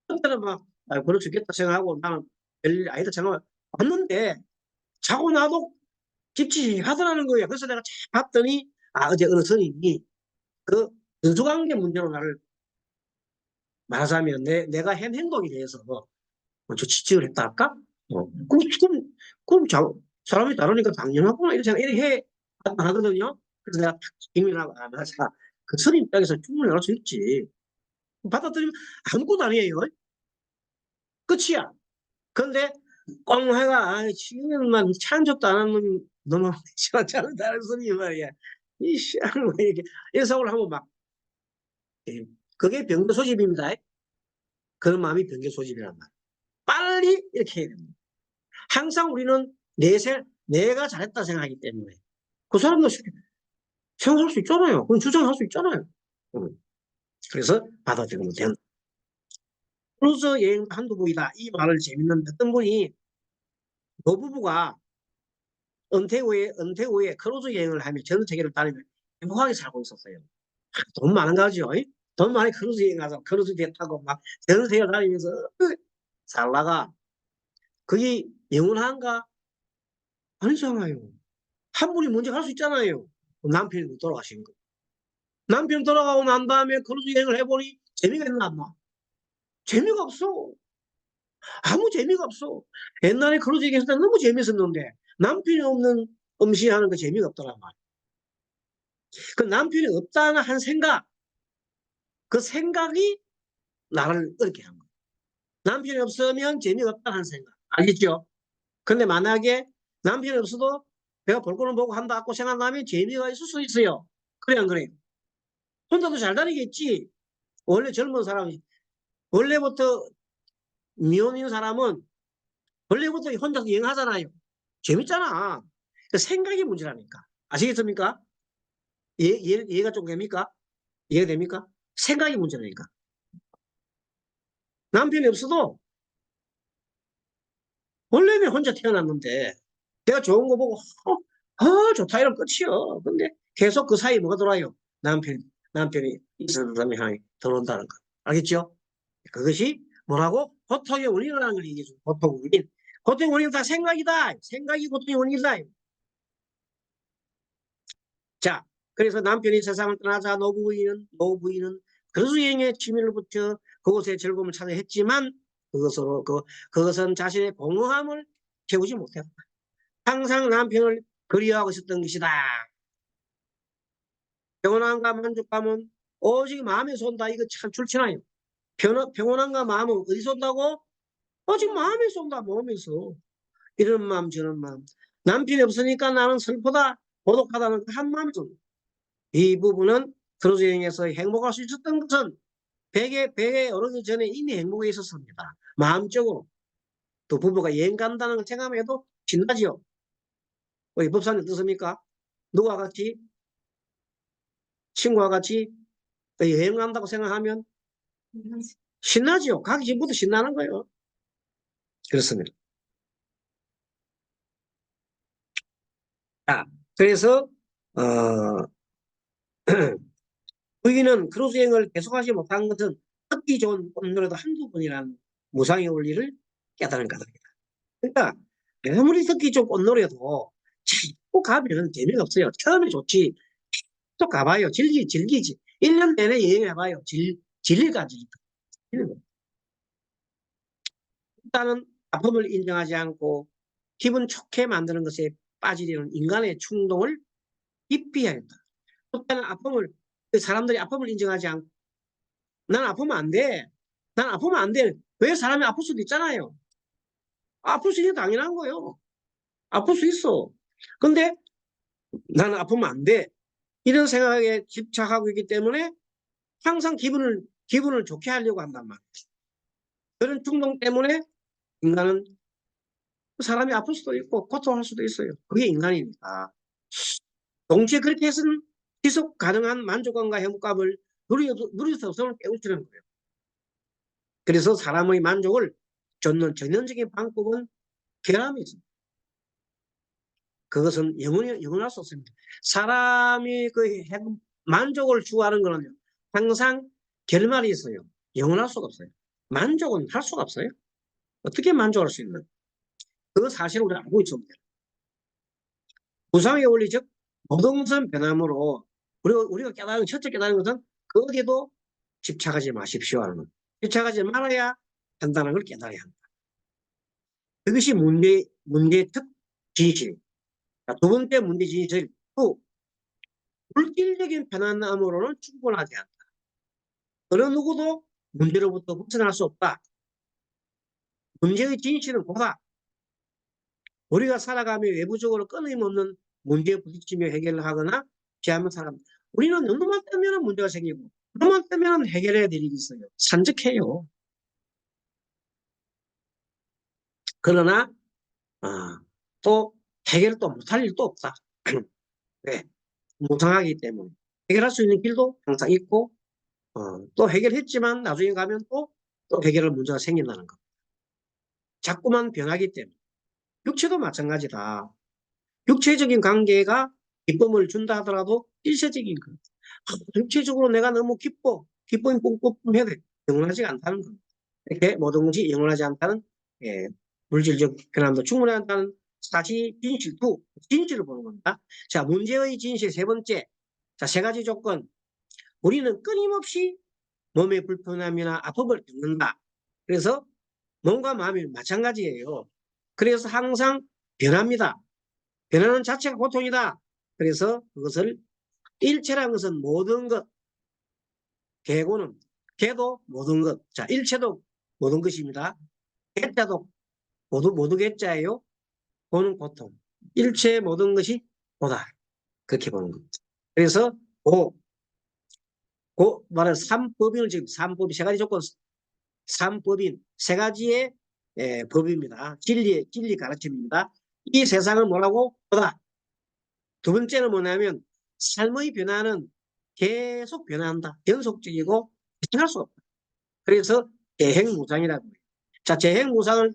그때는 막 그럴 수 있겠다 생각하고 나는 별일 아니다 생각하고 왔는데 자고 나도 찝찝하더라는 거예요. 그래서 내가 쫙 봤더니 어제 어느 선임이 그 인수관계 문제로 나를 말하자면 내가 한 행동에 대해서 먼저 지적을 했다 할까? 그럼 사람이 다르니까 당연하구나 이렇게 생각 이렇게 하거든요. 그래서 내가 탁 기민하고 맞아. 그 스님 입장에서 충분히 할 수 있지. 받아들이면 아무것도 아니에요. 끝이야. 근데 꽁해가 지금만 찬적도 안 하는 너무 시원찮은 다른 스님 말이야. 이 시원한 거 이렇게 인사를 하면 막 그게 병교 소집입니다. 그런 마음이 병교 소집이란 말. 빨리 이렇게 해야 됩니다. 항상 우리는 내가 잘했다 생각하기 때문에 그 사람도 생각할 수 있잖아요. 그건 주장할 수 있잖아요. 그래서 받아들이면 된다. 크루즈 여행 한두 번이다. 이 말을 재밌는데 어떤 분이 노부부가 은퇴 후에 크루즈 여행을 하며 전 세계를 다니며 행복하게 살고 있었어요. 돈 많은 거죠. 돈 많이 크루즈 여행 가서 크루즈 배 타고 막 전 세계를 다니면서 살다가 그게 영원한가? 아니잖아요. 한 분이 먼저 갈 수 있잖아요. 남편이 돌아가신 거. 남편 돌아가고 난 다음에 크루즈 여행을 해보니 재미가 있나 안 나? 재미가 없어. 아무 재미가 없어. 옛날에 크루즈 여행 했을 때 너무 재밌었는데 남편이 없는 음식 하는 거 재미가 없더란 말이야. 그 남편이 없다는 한 생각, 그 생각이 나를 어렵게 한 거야. 남편이 없으면 재미가 없다는 생각. 알겠죠? 근데 만약에 남편이 없어도 내가 볼 거는 보고 한다고 생각하면 재미가 있을 수 있어요. 그래, 안 그래요? 혼자도 잘 다니겠지. 원래 젊은 사람이, 원래부터 미혼인 사람은 원래부터 혼자서 여행하잖아요. 재밌잖아. 그 생각이 문제라니까. 아시겠습니까? 이해가 좀 됩니까? 이해가 됩니까? 생각이 문제라니까. 남편이 없어도 원래는 혼자 태어났는데 내가 좋은 거 보고 좋다 이러면 끝이요. 근데 계속 그 사이에 뭐가 들어와요? 남편이 있었던 사람이 하나 들어온다는 거. 알겠죠? 그것이 뭐라고? 고통의 원인이라는 걸 얘기해 줘. 고통의 원인. 고통의 원인은 다 생각이다. 생각이 고통의 원인이다. 자, 그래서 남편이 세상을 떠나자 노부인은 그러수 여행에 취미를 붙여 그곳에 즐거움을 찾아 했지만 그것은 자신의 공허함을 채우지 못했다. 항상 남편을 그리워하고 있었던 것이다. 평온함과 만족감은 오직 마음에서 온다. 이거 참 출치나요. 평온함과 마음은 어디서 온다고? 오직 마음에서 온다. 몸에서. 이런 마음 저런 마음. 남편이 없으니까 나는 슬프다. 고독하다는 그 한 마음에서 온다. 이 부분은 크루즈 여행에서 행복할 수 있었던 것은 배에 오르기 전에 이미 행복해 있었습니다. 마음적으로. 또 부부가 여행 간다는 걸 생각해도 신나지요. 우리 법사님 어떻습니까? 누가 같이 친구와 같이 여행 간다고 생각하면 신나지요. 가기 전부터 신나는 거예요. 그렇습니다. 자, 그래서 부인은 크루즈 여행을 계속하지 못한 것은 듣기 좋은 꽃노래도 한두 번이라는 무상의 원리를 깨달은 까닭이다. 그러니까 아무리 듣기 좋은 꽃노래도 자꾸 가면 재미가 없어요. 처음에 좋지. 또 가봐요. 즐기지. 1년 내내 여행해봐요. 질릴까 안 질릴까. 일단은 아픔을 인정하지 않고 기분 좋게 만드는 것에 빠지려는 인간의 충동을 깊이 해야 한다. 일단은 사람들이 아픔을 인정하지 않고 난 아프면 안 돼. 난 아프면 안 돼. 왜 사람이 아플 수도 있잖아요. 아플 수 있는 게 당연한 거예요. 아플 수 있어. 근데 나는 아프면 안 돼. 이런 생각에 집착하고 있기 때문에 항상 기분을 좋게 하려고 한단 말이에요. 그런 충동 때문에 인간은 사람이 아플 수도 있고 고통할 수도 있어요. 그게 인간이니까. 동시에 그렇게 해서는 지속 가능한 만족감과 행복감을 누릴 수 없음을 깨우치는 거예요. 그래서 사람의 만족을 쫓는 전형적인 방법은 결함이 있습니다. 그것은 영원할 수 없습니다. 사람이 만족을 추구하는 거는요, 항상 결말이 있어요. 영원할 수가 없어요. 만족은 할 수가 없어요. 어떻게 만족할 수 있는? 그 사실을 우리가 알고 있습니다. 무상의 원리, 즉, 모든 것은 변함으로 우리가 첫째 깨달은 것은 그 어디에도 집착하지 마십시오 하는 것. 집착하지 말아야 한다는 걸 깨달아야 합니다. 그것이 문제의 첫 진실. 자, 두 번째 문제 진실. 또 물질적인 편안함으로는 충분하지 않다. 어느 누구도 문제로부터 벗어날 수 없다. 문제의 진실은 뭐다? 우리가 살아가며 외부적으로 끊임없는 문제에 부딪히며 해결을 하거나 제하면 살아갑니다. 우리는 어느 놈만 때문에 문제가 생기고 어느 놈만 때문에 해결해야 될 일이 있어요. 산적해요. 그러나 또 해결을 또 못할 일도 없다. 네, 무상하기 때문에 해결할 수 있는 길도 항상 있고 또 해결했지만 나중에 가면 또 해결할 문제가 생긴다는 거. 자꾸만 변하기 때문에. 육체도 마찬가지다. 육체적인 관계가 기쁨을 준다 하더라도 일시적인 거. 육체적으로 내가 너무 기쁨이 뿜뿜해야 돼. 영원하지 않다는 겁니다. 이렇게 모든 것이 영원하지 않다는 물질적 변함도 충분히 않다는 사실 진실을 보는 겁니다. 자, 문제의 진실 세 번째. 자, 세 가지 조건. 우리는 끊임없이 몸의 불편함이나 아픔을 겪는다. 그래서 몸과 마음이 마찬가지예요. 그래서 항상 변합니다. 변하는 자체가 고통이다. 그래서 그것을 일체라는 것은 모든 것, 개도 모든 것. 자, 일체도 모든 것입니다. 개자도 모두 개자예요. 보는 고통. 일체의 모든 것이 보다. 그렇게 보는 겁니다. 그래서 말하는 삼법인을 지금 삼법이 세 가지 조건, 삼법인 세 가지의 법입니다. 진리 가르침입니다. 이 세상을 뭐라고 보다. 두 번째는 뭐냐면 삶의 변화는 계속 변화한다. 연속적이고 예측할 수 없다. 그래서 재행무상이라고 해요. 자, 재행무상을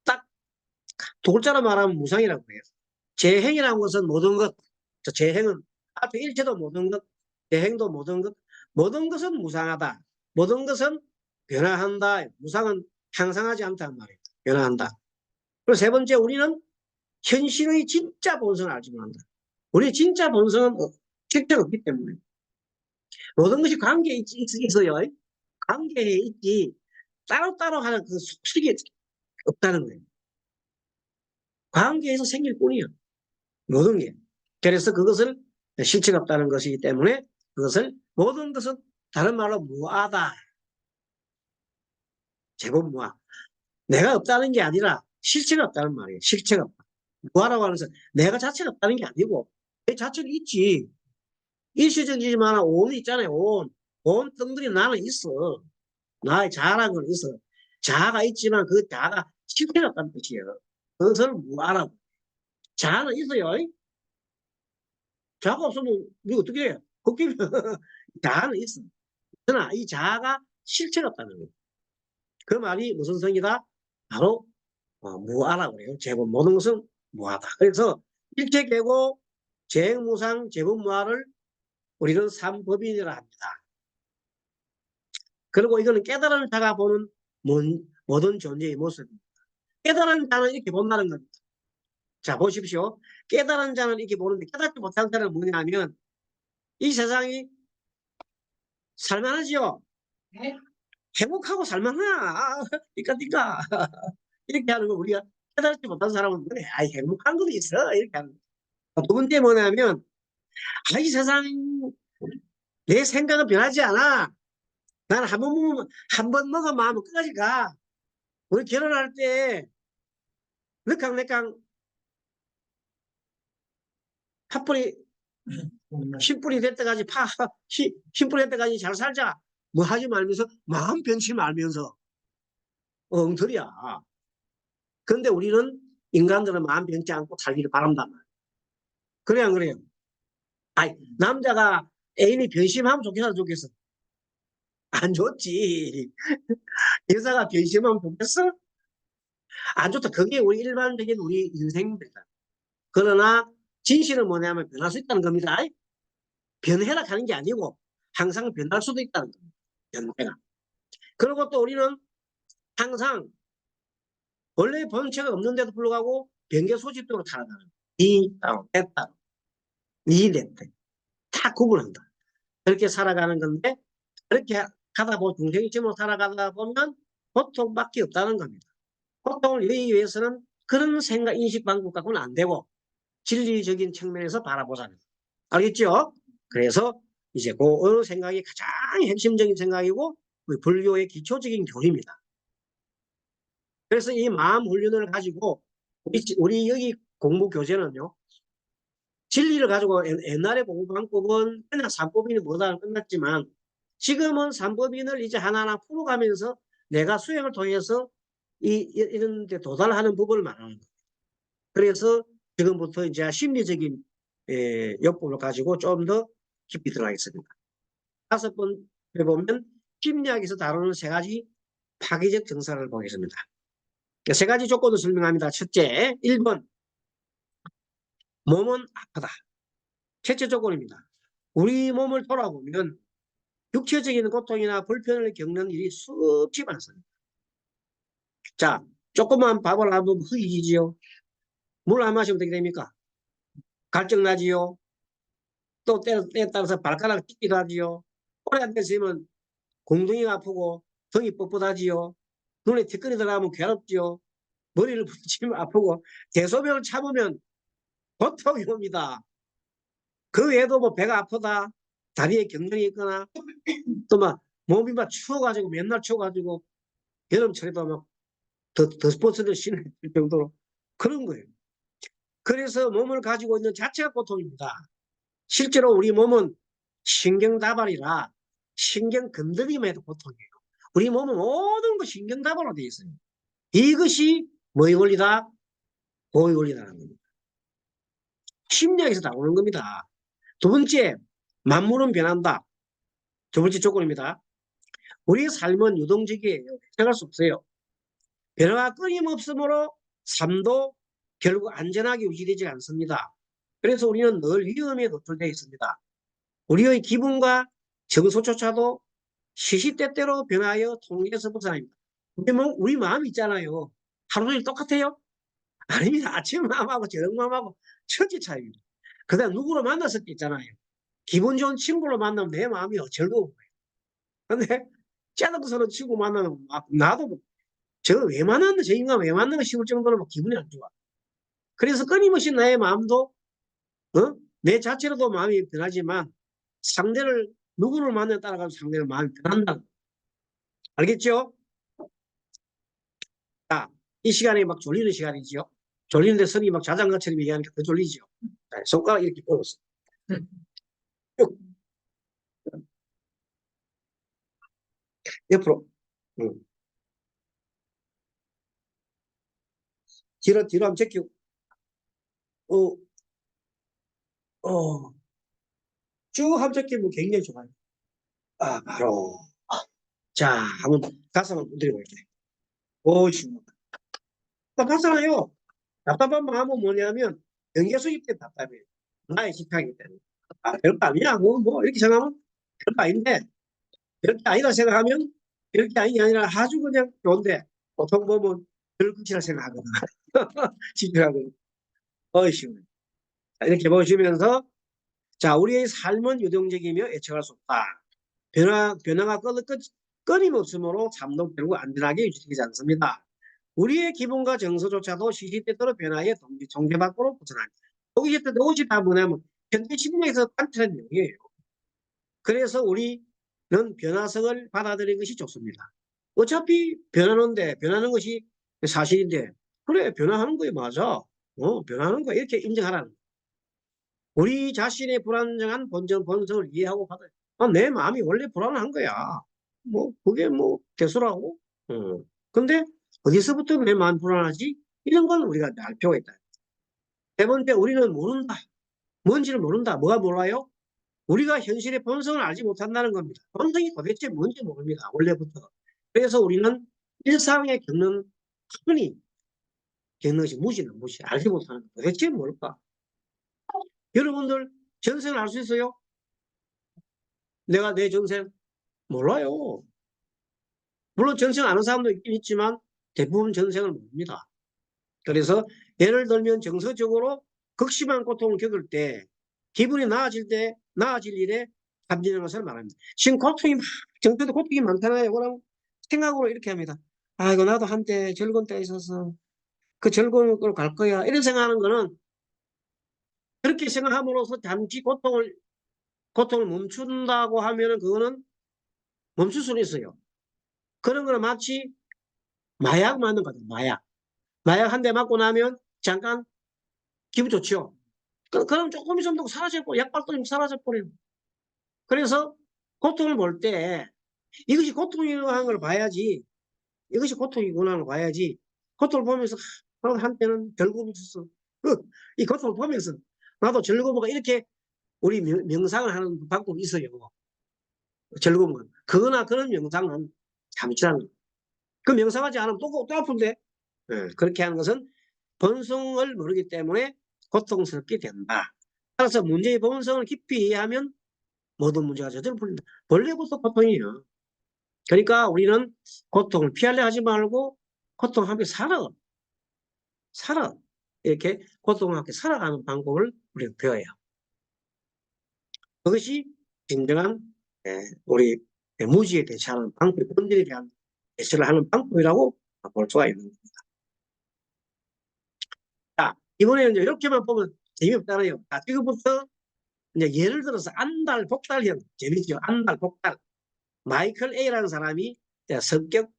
딱 두 글자로 말하면 무상이라고 해요. 재행이라는 것은 모든 것. 자, 재행은 앞에 일체도 모든 것, 재행도 모든 것. 모든 것은 무상하다. 모든 것은 변화한다. 무상은 항상하지 않단 말이에요. 변화한다. 그리고 세 번째, 우리는 현실의 진짜 본성을 알지 못한다. 우리 진짜 본성은 실체가 없기 때문에 모든 것이 관계에 있어요. 관계에 있지 따로따로 하는 그 속식이 없다는 거예요. 관계에서 생길 뿐이에요. 모든 게. 그래서 그것을 실체가 없다는 것이기 때문에 그것을 모든 것은 다른 말로 무하다. 제법 무하. 내가 없다는 게 아니라 실체가 없다는 말이에요. 실체가 없다. 무하라고 하는 것은 내가 자체가 없다는 게 아니고 내 자체가 있지. 일시적이지만 온이 있잖아요. 온 덩들이 나는 있어. 나의 자아라는 건 있어. 자아가 있지만 그 자아가 실체가 없다는 뜻이에요. 그것을 무하라고. 자아는 있어요. 자아가 없으면 우리가 어떻게 해? 걷기면 자아는 있어. 그러나 이 자아가 실체가 없다는 거예요. 그 말이 무슨 성이다? 바로 무아라고 그래요. 제법 모든 것은 무아다. 그래서 일체계고 재행무상 제법무아를 우리는 삼법인이라 합니다. 그리고 이거는 깨달은 자가 보는 모든 존재의 모습입니다. 깨달은 자는 이렇게 본다는 겁니다. 자, 보십시오. 깨달은 자는 이렇게 보는데 깨닫지 못한 자는 뭐냐면 이 세상이 살만하지요? 네. 행복하고 살만하나? 니까 이렇게 하는 거 우리가 깨달지 못한 사람은 그래. 아이 행복한 것도 있어. 이렇게 하는 거. 두 번째 뭐냐면 이 세상 내 생각은 변하지 않아. 나는 한번 먹으면 마음은 끝까지 가. 우리 결혼할 때 늑강내강 팥뿌리 흰뿌리 될 때까지 흰뿌리 될 때까지 잘 살자. 뭐 하지 말면서 마음 변치 말면서 엉터리야. 그런데 우리는 인간들은 마음 변치 않고 살기를 바란단 말이야. 그래 안 그래요? 아니 남자가 애인이 변심하면 좋겠어? 안 좋지. 여자가 변심하면 좋겠어? 안 좋다. 그게 우리 일반적인 우리 인생입니다. 그러나 진실은 뭐냐면 변할 수 있다는 겁니다. 변해라 하는 게 아니고 항상 변할 수도 있다는 겁니다. 변해라. 그리고 또 우리는 항상 원래 본체가 없는데도 불구하고 변개 소집적으로 살아가는 이 따로 때 따로 다 구분한다. 그렇게 살아가는 건데 그렇게 하다 보면 중생이 지으로 살아가다 보면 고통밖에 없다는 겁니다. 고통을 이기기 위해서는 그런 생각, 인식 방법 갖고는 안 되고 진리적인 측면에서 바라보자는. 알겠죠? 그래서 이제 그 어느 생각이 가장 핵심적인 생각이고 불교의 기초적인 교리입니다. 그래서 이 마음 훈련을 가지고 우리 여기 공부 교재는요. 진리를 가지고 옛날에 공부 방법은 그냥 삼법인이 뭐다 끝났지만 지금은 삼법인을 이제 하나하나 풀어가면서 내가 수행을 통해서 이런 데 도달하는 법을 말하는 거예요. 그래서 지금부터 이제 심리적인 역법을 가지고 좀 더 깊이 들어가겠습니다. 5번에 보면 심리학에서 다루는 3가지 파괴적 정사를 보겠습니다. 3가지 조건을 설명합니다. 첫째, 1번 몸은 아프다. 첫째 조건입니다. 우리 몸을 돌아보면 육체적인 고통이나 불편을 겪는 일이 수없이 많습니다. 자, 조금만 밥을 안 먹으면 허기지지요. 물 안 마시면 어떻게 됩니까? 갈증 나지요. 또 때에 따라서 발가락 찢기도 하지요. 오래 앉아있으면 공둥이가 아프고 등이 뻣뻣하지요. 눈에 티끌이 들어가면 괴롭지요. 머리를 붙이면 아프고 대소변을 참으면 고통이 옵니다. 그 외에도 뭐 배가 아프다, 다리에 경련이 있거나 또 막 몸이 막 추워가지고 맨날 추워가지고 여름철에도 막 더 스포츠를 신을 정도로 그런 거예요. 그래서 몸을 가지고 있는 자체가 고통입니다. 실제로 우리 몸은 신경다발이라 신경 건드림에도 고통이에요. 우리 몸은 모든 거 신경다발로 되어 있어요. 이것이 뭐의 원리다? 보의 원리라는 겁니다. 심리학에서 나오는 겁니다. 두 번째, 만물은 변한다. 두 번째 조건입니다. 우리의 삶은 유동적이에요. 생각할 수 없어요. 변화가 끊임없으므로 삶도 결국 안전하게 유지되지 않습니다. 그래서 우리는 늘 위험에 노출되어 있습니다. 우리의 기분과 정서조차도 시시때때로 변하여 통제에서 벗어납니다. 우리 마음 있잖아요. 하루 종일 똑같아요? 아닙니다. 아침 마음하고 저녁 마음하고 천지 차이입니다. 그다음 누구를 만났을 때 있잖아요. 기분 좋은 친구를 만나면 내 마음이 즐거운 거예요. 근데 짜증스러운 친구 만나면 나도 저거 왜 만났나, 저 인간 왜 만나나 싶을 정도로 막 기분이 안 좋아. 그래서 끊임없이 나의 마음도 내 자체로도 마음이 변하지만 상대를 누구를 만나에 따라가서 상대를 마음이 변한다. 알겠죠? 자, 이 시간에 막 졸리는 시간이지요. 졸리는데 선이 막 자장가처럼 얘기하니까 더 졸리죠. 자, 손가락 이렇게 뻗었어. 옆으로. 응. 뒤로 한번 제끼고. 어, 어. 쭉 한번 제끼면 굉장히 좋아요. 아, 바로. 자, 한번 가슴 한번 두드려 볼게요. 오, 시원. 답답하잖아요. 답답한 마음은 뭐냐면 경계수입 때 답답해요. 나의 식탁이기 때문에. 아, 별거 아니야. 뭐 이렇게 생각하면 별거 아닌데 별게 아니다 생각하면 별게 아닌 게 아니라 아주 그냥 좋은데 보통 보면 별것이라 생각하거든. 집중하거든. 시원해. 이렇게 보시면서 자, 우리의 삶은 유동적이며 예측할 수 없다. 변화가 끊임없으므로 삶도 결국 안전하게 유지되지 않습니다. 우리의 기분과 정서조차도 시시때때로 변화에 정제 밖으로 벗어납니다. 이것이 다 뭐냐면 현대 심리에서 관찰한 내용이에요. 그래서 우리는 변화성을 받아들이는 것이 좋습니다. 어차피 변하는 것이 사실인데 그래 변화하는 거에 맞아. 변하는 거 이렇게 인정하라는 거예요. 우리 자신의 불안정한 본성을 이해하고 받아요. 내 마음이 원래 불안한 거야. 뭐 그게 뭐 대수라고. 근데 어디서부터 내 마음이 불안하지? 이런 건 우리가 알 필요가 있다. 세 번째, 우리는 모른다. 뭔지를 모른다. 뭐가 몰라요? 우리가 현실의 본성을 알지 못한다는 겁니다. 본성이 도대체 뭔지 모릅니다. 원래부터. 그래서 우리는 일상에 흔히 겪는 것이 무시. 알지 못하는 것. 도대체 뭘까? 여러분들 전생을 알 수 있어요? 내가 내 전생 몰라요. 물론 전생 아는 사람도 있긴 있지만 대부분 전생을 모릅니다. 그래서 예를 들면 정서적으로 극심한 고통을 겪을 때 기분이 나아질 일에 감지하는 것을 말합니다. 지금 정서도 고통이 많잖아요. 그럼 생각으로 이렇게 합니다. 아이고 나도 한때 즐거운 때가 있어서 그 즐거움으로 갈 거야. 이런 생각하는 거는 그렇게 생각함으로써 잠시 고통을 멈춘다고 하면은 그거는 멈출 수는 있어요. 그런 거는 마치 마약 맞는 거죠. 마약 한 대 맞고 나면 잠깐 기분 좋죠. 그럼 조금 있으면 사라져버려. 약 발동이 사라져버려요. 그래서 고통을 볼 때 이것이 고통이라는 걸 봐야지. 이것이 고통이구나 하는 걸 봐야지. 고통을 보면서 나도 한때는 즐거움이 있었어. 이 고통을 보면서 나도 즐거움가 이렇게 우리 명상을 하는 방법이 있어요. 즐거움은. 그거나 그런 명상은 잠시라는 거예요. 그 명상하지 않으면 또 아픈데. 그렇게 하는 것은 본성을 모르기 때문에 고통스럽게 된다. 따라서 문제의 본성을 깊이 이해하면 모든 문제가 저절로 풀린다. 원래부터 고통이에요. 그러니까 우리는 고통을 피하려 하지 말고 고통과 함께 살아. 이렇게 고통과 함께 살아가는 방법을 우리가 배워야 해요. 그것이 진정한 우리 무지에 대처하는 방법, 본질에 대한 대처를 하는 방법이라고 볼 수가 있는 겁니다. 자, 이번에는 이제 이렇게만 보면 재미없잖아요. 자, 지금부터 이제 예를 들어서 안달, 복달형. 재밌죠? 안달, 복달. 마이클 A라는 사람이 성격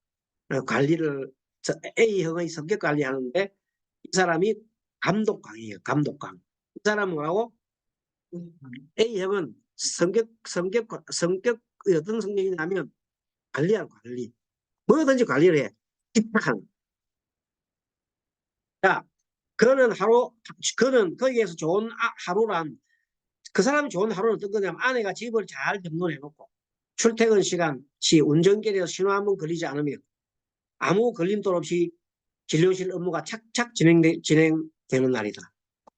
관리를, A형의 성격 관리하는데 이 사람이 감독광이에요. 감독광. 이 사람은 뭐라고? A형은 성격이 어떤 성격이냐면 관리. 뭐든지 관리를 해. 집착하는. 자, 그는 거기에서 좋은 하루란, 그 사람이 좋은 하루는 어떤 거냐면 아내가 집을 잘 정돈해 놓고 출퇴근 시간 시 운전길에서 신호 한 번 걸리지 않으면 아무 걸림돌 없이 진료실 업무가 착착 진행되는 날이다. 그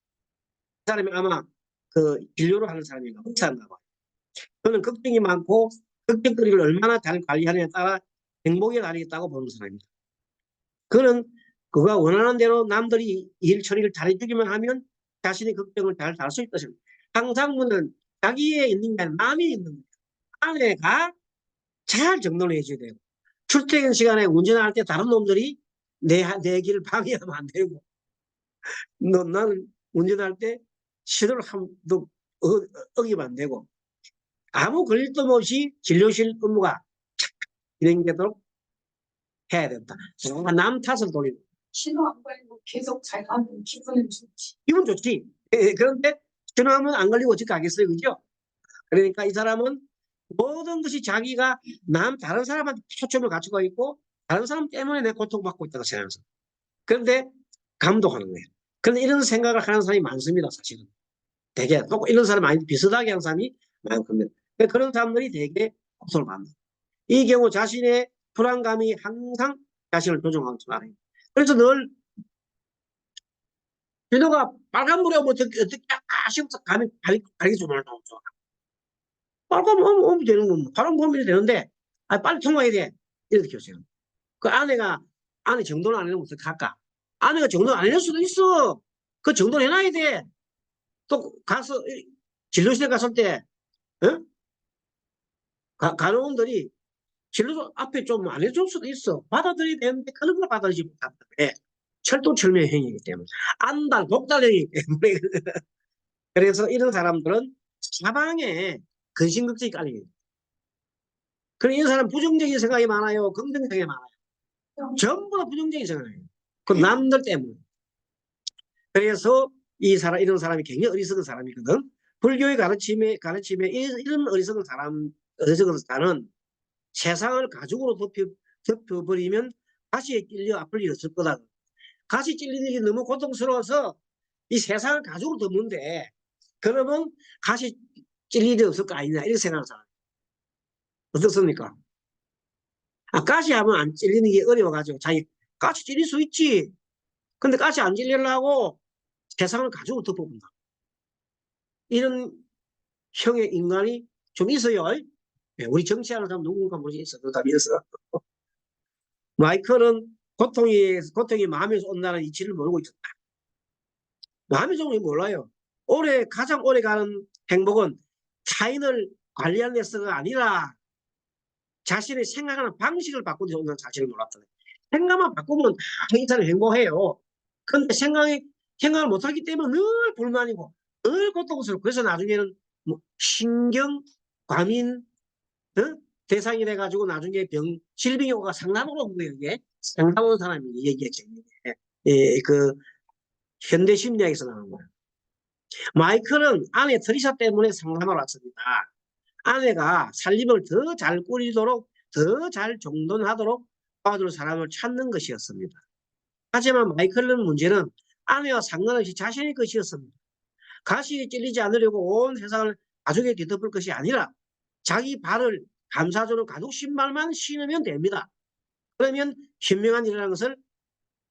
사람이 아마 그 진료를 하는 사람인가 의사인가 봐. 그는 걱정이 많고 걱정거리를 얼마나 잘 관리하느냐에 따라 행복의 날이 있다고 보는 사람입니다. 그는 그가 원하는 대로 남들이 일 처리를 잘해주기만 하면 자신의 걱정을 잘 달 수 있다. 항상 그는 자기에 있는 게 남이 있는 거예요. 아내가 잘 정돈해 줘야 돼요. 출퇴근 시간에 운전할 때 다른 놈들이 내 길을 방해하면 안 되고, 나는 운전할 때 시도를 한도 어기면 안 되고, 아무 걸림도 없이 진료실 업무가 진행되도록 해야 된다. 남 탓을 돌리고. 신호 안 걸리고 계속 잘 가면 기분은 좋지. 기분 좋지. 그런데 신호하면 안 걸리고 어떻게 가겠어요, 그죠? 그러니까 이 사람은 모든 것이 자기가 다른 사람한테 초점을 갖추고 있고 다른 사람 때문에 내 고통받고 있다고 생각해서. 그런데 감독하는 거예요. 그런데 이런 생각을 하는 사람이 많습니다, 사실은. 되게 이런 사람이 많이 비슷하게 하는 사람이 많습니다. 그런 사람들이 되게 고통을 받는다. 이 경우 자신의 불안감이 항상 자신을 조종하고 말아요. 그래서 늘 신호가 빨간불에 오면 어떻게 아쉬워서 가리기 좀 말도 없죠. 빨간 오면 되는 거, 파란 보면 되는데, 빨리 통과해야 돼. 이렇게 교세요. 그 아내 정돈 안 해놓으면 어떡할까? 아내가 정돈 안 해줄 수도 있어. 그 정돈 해놔야 돼. 또 가서, 진료실에 갔을 때, 어? 간호원들이 진료소 앞에 좀 안 해줄 수도 있어. 받아들여야 되는데, 그런 걸 받아들이지 못한다. 왜? 철도철미의 행위이기 때문에. 안달, 복달행위이기 때문에. 그래서 이런 사람들은 사방에 근심걱정이 깔리게 돼. 그래, 이 사람 부정적인 생각이 많아요. 긍정적인 생각이 많아요. 전부 다 부정적인 생각이에요. 그 남들 때문에. 그래서 이런 사람이 굉장히 어리석은 사람이거든. 불교의 가르침에 이런 어리석은 사람은 세상을 가죽으로 덮여버리면 가시에 찔려 아플 일 없을 거다. 가시 찔리는 게 너무 고통스러워서 이 세상을 가죽으로 덮는데 그러면 가시 찔릴 일이 없을 거 아니냐 이렇게 생각하는 사람. 어떻습니까? 가시 하면 안 찔리는 게 어려워가지고 자기 가시 찔릴 수 있지. 근데 가시 안 찔리려고 세상을 가죽으로 덮어본다. 이런 형의 인간이 좀 있어요. 우리 정치하는 사람 누군가 모르겠어. 그다음에서 마이클은 고통이 마음에서 온다는 이치를 모르고 있었다. 마음의 정이 몰라요. 가장 오래 가는 행복은 타인을 관리하는 데서가 아니라 자신의 생각하는 방식을 바꾸는 사실을 몰랐다. 생각만 바꾸면 이 사람이 행복해요. 근데 생각을 못하기 때문에 늘 불만이고, 늘 고통스럽고, 그래서 나중에는 뭐 신경, 과민, 어? 대상이 돼가지고 나중에 질병이 오가 상담으로 온 거예요, 이게. 상담 온 사람이 얘기했죠. 예, 그, 현대 심리학에서 나온 거예요. 마이클은 아내 트리샤 때문에 상담을 왔습니다. 아내가 살림을 더 잘 꾸리도록, 더 잘 정돈하도록 도와줄 사람을 찾는 것이었습니다. 하지만 마이클은 문제는 아내와 상관없이 자신의 것이었습니다. 가시에 찔리지 않으려고 온 세상을 가족에 뒤덮을 것이 아니라 자기 발을 감싸주는 가죽 신발만 신으면 됩니다. 그러면 현명한 일이라는 것을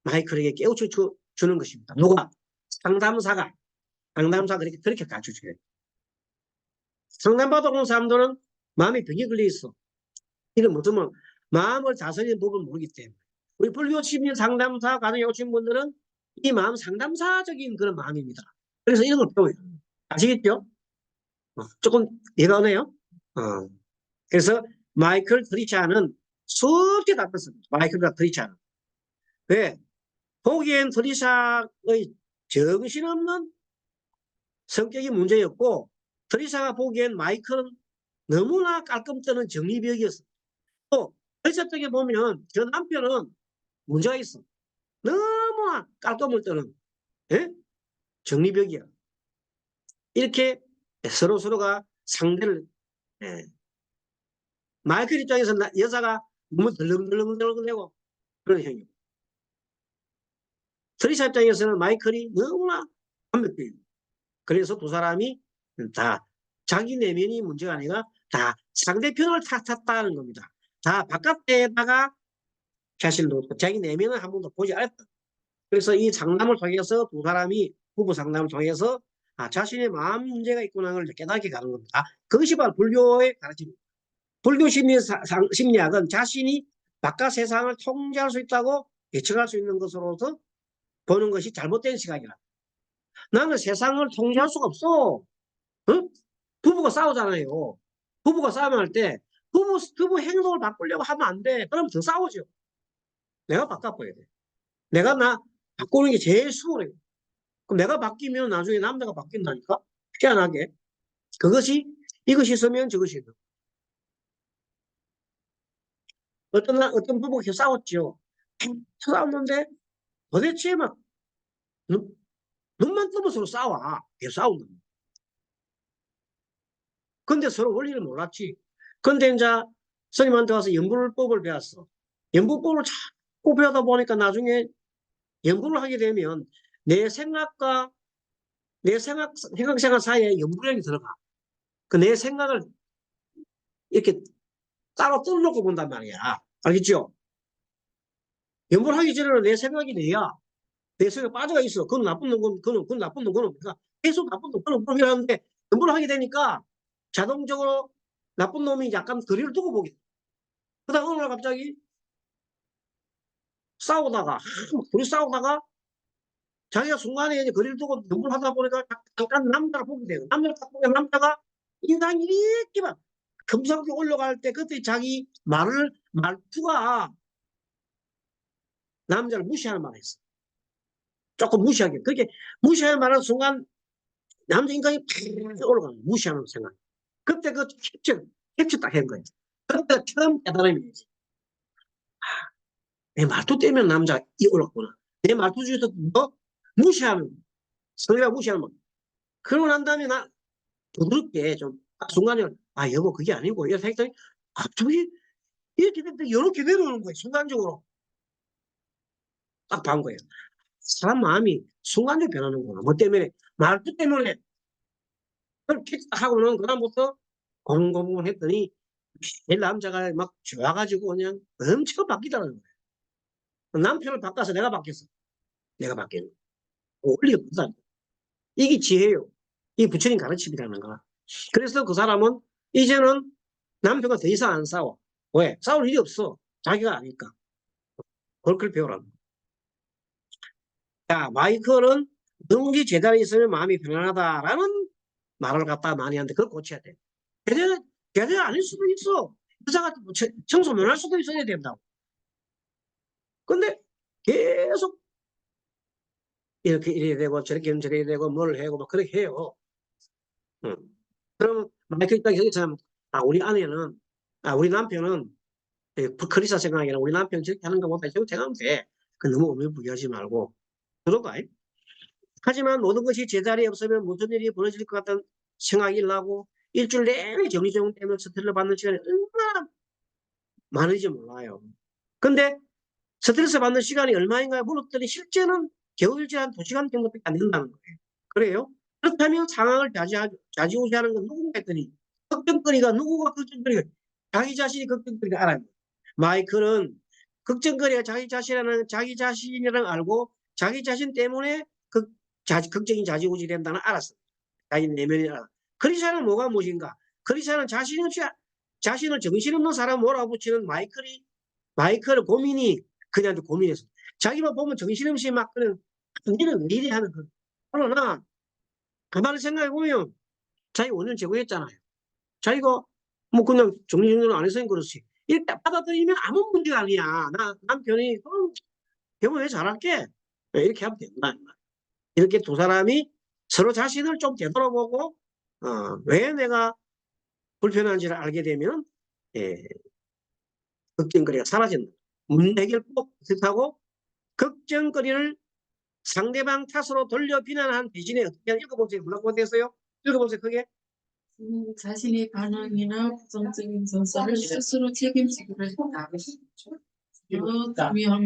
마이클에게 깨우쳐 주는 것입니다. 누가? 상담사가 그렇게 가르쳐줘요. 상담받아 온 사람들은 마음에 병이 걸려 있어. 이는 뭐냐면 마음을 다스리는 법을 모르기 때문에. 우리 불교 심리 상담사 가정에 오신 분들은 이 마음 상담사적인 그런 마음입니다. 그래서 이런 걸 배워요. 아시겠죠? 조금 이해가 오네요. 그래서 마이클 트리샤는 수없이 다녔습니다. 마이클과 트리샤는. 왜? 보기엔 트리샤의 정신없는 성격이 문제였고, 트리샤가 보기엔 마이클은 너무나 깔끔 떠는 정리벽이었어. 또 결정적에 보면 저 남편은 문제가 있어. 너무나 깔끔을 떠는, 예? 정리벽이야. 이렇게 서로가 상대를, 예. 마이클 입장에서 여자가 너무 덜렁덜렁거리고 그런 행위. 트리샤 입장에서는 마이클이 너무나 완벽해요. 그래서 두 사람이 다 자기 내면이 문제가 아니라 다 상대편을 탓했다는 겁니다. 다 바깥에다가 자신을 놓고 자기 내면을 한 번도 보지 않았다. 그래서 이 상담을 통해서 두 사람이 부부 상담을 통해서 자신의 마음 문제가 있구나를 깨닫게 가는 겁니다. 그것이 바로 불교의 가르침입니다. 불교 심리학은 자신이 바깥 세상을 통제할 수 있다고 예측할 수 있는 것으로서 보는 것이 잘못된 시각이라. 나는 세상을 통제할 수가 없어. 어? 부부가 싸우잖아요. 부부가 싸움할 때 부부 행동을 바꾸려고 하면 안 돼. 그럼 더 싸우죠. 내가 바꿔봐야 돼. 내가 바꾸는 게 제일 수월해요. 그럼 내가 바뀌면 나중에 남자가 바뀐다니까? 희한하게. 이것이 있으면 저것이 있는. 어떤 부부가 계속 싸웠죠. 싸웠는데 도대체 막 눈만 뜨면 서로 싸워. 계속 싸운다. 근데 서로 원리를 몰랐지. 근데 이제 스님한테 와서 연불법을 배웠어. 연불법을 자꾸 배우다 보니까 나중에 연구를 하게 되면 내 생각과 내 생각 사이에 연불력이 들어가. 그 내 생각을 이렇게 따로 떨어놓고 본단 말이야. 알겠죠? 연불하기 전에는 내 생각이 내야. 내 생각에 빠져가 있어. 그건 나쁜 놈, 그건 나쁜 놈, 그러니까 계속 나쁜 놈, 그건 이라는데 연불하게 되니까 자동적으로 나쁜 놈이 약간 거리를 두고 보게 돼. 그다음 어느 날 갑자기 싸우다가 둘이 싸우다가 자기가 순간에 이제 거리를 두고 연불하다 보니까 잠깐 남자를 보게 돼요. 남자를 딱 보면 남자가 인상이 이렇게 막 금상에 올라갈 때 그때 자기 말투가 남자를 무시하는 말을 했어. 조금 무시하게. 그렇게 무시하는 말하는 순간 남자 인간이 팍 올라가는 거야. 무시하는 생각. 그때 그 캡처 딱 한 거예요. 그때 처음 깨달음이지. 내 말투 때문에 남자가 올랐구나. 내 말투 중에서 뭐 무시하면 성희가 무시하는 말. 그러고 난 다음에 나 부드럽게 좀 순간에 여보 그게 아니고 이렇게 했더니 갑자기 이렇게 됐더니 이렇게 내려오는 거예요. 순간적으로 딱 본 거예요. 사람 마음이 순간적으로 변하는구나. 뭐 때문에 말투 때문에 그렇게 하고는 그다음부터 고문고문 했더니 내 남자가 막 좋아가지고 그냥 엄청 바뀌더라는 거예요. 남편을 바꿔서 내가 바뀌었어. 내가 바뀌는 거. 원리가 없다. 이게 지혜예요. 이 부처님 가르침이라는 거. 그래서 그 사람은 이제는 남편과 더 이상 안 싸워. 왜? 싸울 일이 없어. 자기가 아니까. 그걸 배우라는 거. 자, 마이클은 능지 제자리에 있으면 마음이 편안하다라는 말을 갖다 많이 하는데 그걸 고쳐야 돼. 제자리 아닐 수도 있어. 여자가 청소만 할 수도 있어야 된다고. 근데 계속 이렇게 이래야 되고 저렇게 하면 저래야 되고 뭘 해고 막 그렇게 해요. 그럼 마이클 입장에서 우리 아내는 우리 남편은 크리스사 생각이 아니라 우리 남편 저렇게 하는 것보다 저렇게 하면 돼. 그 너무 오밀부리하지 말고 그런가? 하지만 모든 것이 제자리에 없으면 무슨 일이 벌어질 것 같다는 생각이 일어나고 일주일 내내 정리정돈 때문에 스트레스를 받는 시간이 얼마나 많은지 몰라요. 근데 스트레스 받는 시간이 얼마인가 물었더니 실제는 겨우일주일에 한 2시간 정도밖에 안 된다는 거예요. 그래요? 그렇다면 상황을 좌지우지하는 건 누군가 했더니 걱정거리가 누구가 걱정거리가 자기 자신이 걱정거리가 알아요. 마이클은 걱정거리가 자기 자신이라는 알고 자기 자신 때문에 걱정이 좌지우지 된다는 알았어. 자기 내면이 알아. 크리스찬은 뭐가 무엇인가? 크리스찬은 자신을 정신없는 사람 몰아붙이는 마이클의 고민이 그냥 고민했어. 자기만 보면 정신없이 막 그냥 니는 왜 이래 하는 거. 그러나 가만히 생각해 보면 자기 원인 제거했잖아요. 자기가 뭐 그냥 정리정돈 안 해서 그렇지. 일단 받아들이면 아무 문제가 아니야. 나 남편이 병원에 잘할게. 이렇게 하면 된다. 이렇게 두 사람이 서로 자신을 좀 되돌아보고 왜 내가 불편한지를 알게 되면 예, 걱정거리가 사라진다. 문제 해결법 뜻하고 걱정거리를 상대방 탓으로 돌려 비난한 대신에 어떻게 읽어보세요. 뭐라고 됐어요? 읽어보세요. 그게 자신의 반응이나 부정적인 전설을 스스로 책임지기로 했다.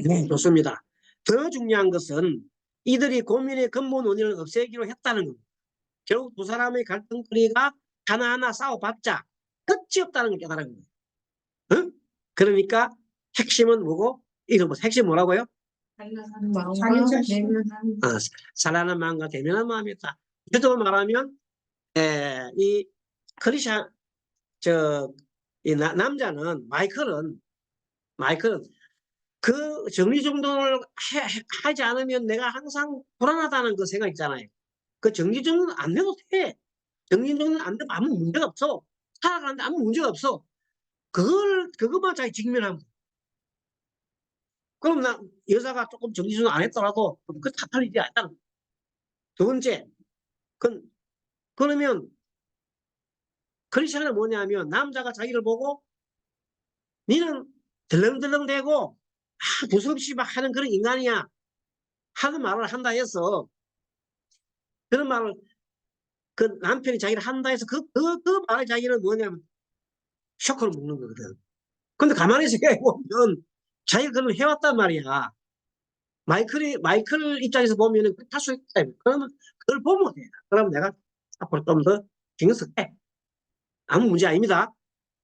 네, 좋습니다. 더 중요한 것은 이들이 고민의 근본 원인을 없애기로 했다는 겁니다. 결국 두 사람의 갈등거리가 하나하나 싸워봤자 끝이 없다는 걸 깨달은 거예요. 응? 그러니까 핵심은 뭐고? 읽어보세요. 핵심 뭐라고요? 살아나는 마음과 대면한 마음이었다. 그대로 말하면 이 크리샤 남자는 마이클은 그 정리정돈을 하지 않으면 내가 항상 불안하다는 그 생각 있잖아요. 그 정리정돈 안 해도 돼. 정리정돈 안 되면 아무 문제가 없어. 살아가는데 아무 문제가 없어. 그것만 자기 직면하면 돼. 그럼 여자가 조금 정리정돈 안 했더라도 그 탓할 일이 아니다. 두 번째, 그러면 크리스천은 뭐냐면 남자가 자기를 보고 니는 덜렁덜렁대고 두서없이 막 하는 그런 인간이야 하는 말을 한다 해서 그런 말을 그 남편이 자기를 한다 해서 그 말을 자기는 뭐냐면 쇼크를 먹는 거거든. 근데 가만히 생각해보면 자기가 그걸 해왔단 말이야. 마이클 입장에서 보면은 할 수 있다. 그러면 그걸 보면 돼. 그러면 내가 앞으로 좀 더 신경 쓸게. 아무 문제 아닙니다.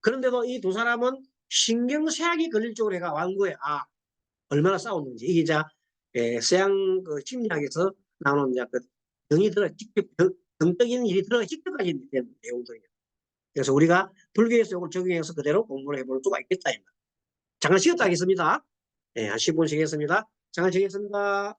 그런데도 이 두 사람은 신경쇠약이 걸릴 쪽으로 해가 완 거야. 얼마나 싸웠는지. 이게 서양 그 심리학에서 나오는 그 정이 들어, 직접, 정적인 일이 들어 직접까지 되는 내용들이에요. 그래서 우리가 불교에서 이걸 적용해서 그대로 공부를 해볼 수가 있겠다. 잠깐 쉬었다 하겠습니다. 한 10분 쉬겠습니다. 잠깐 쉬겠습니다.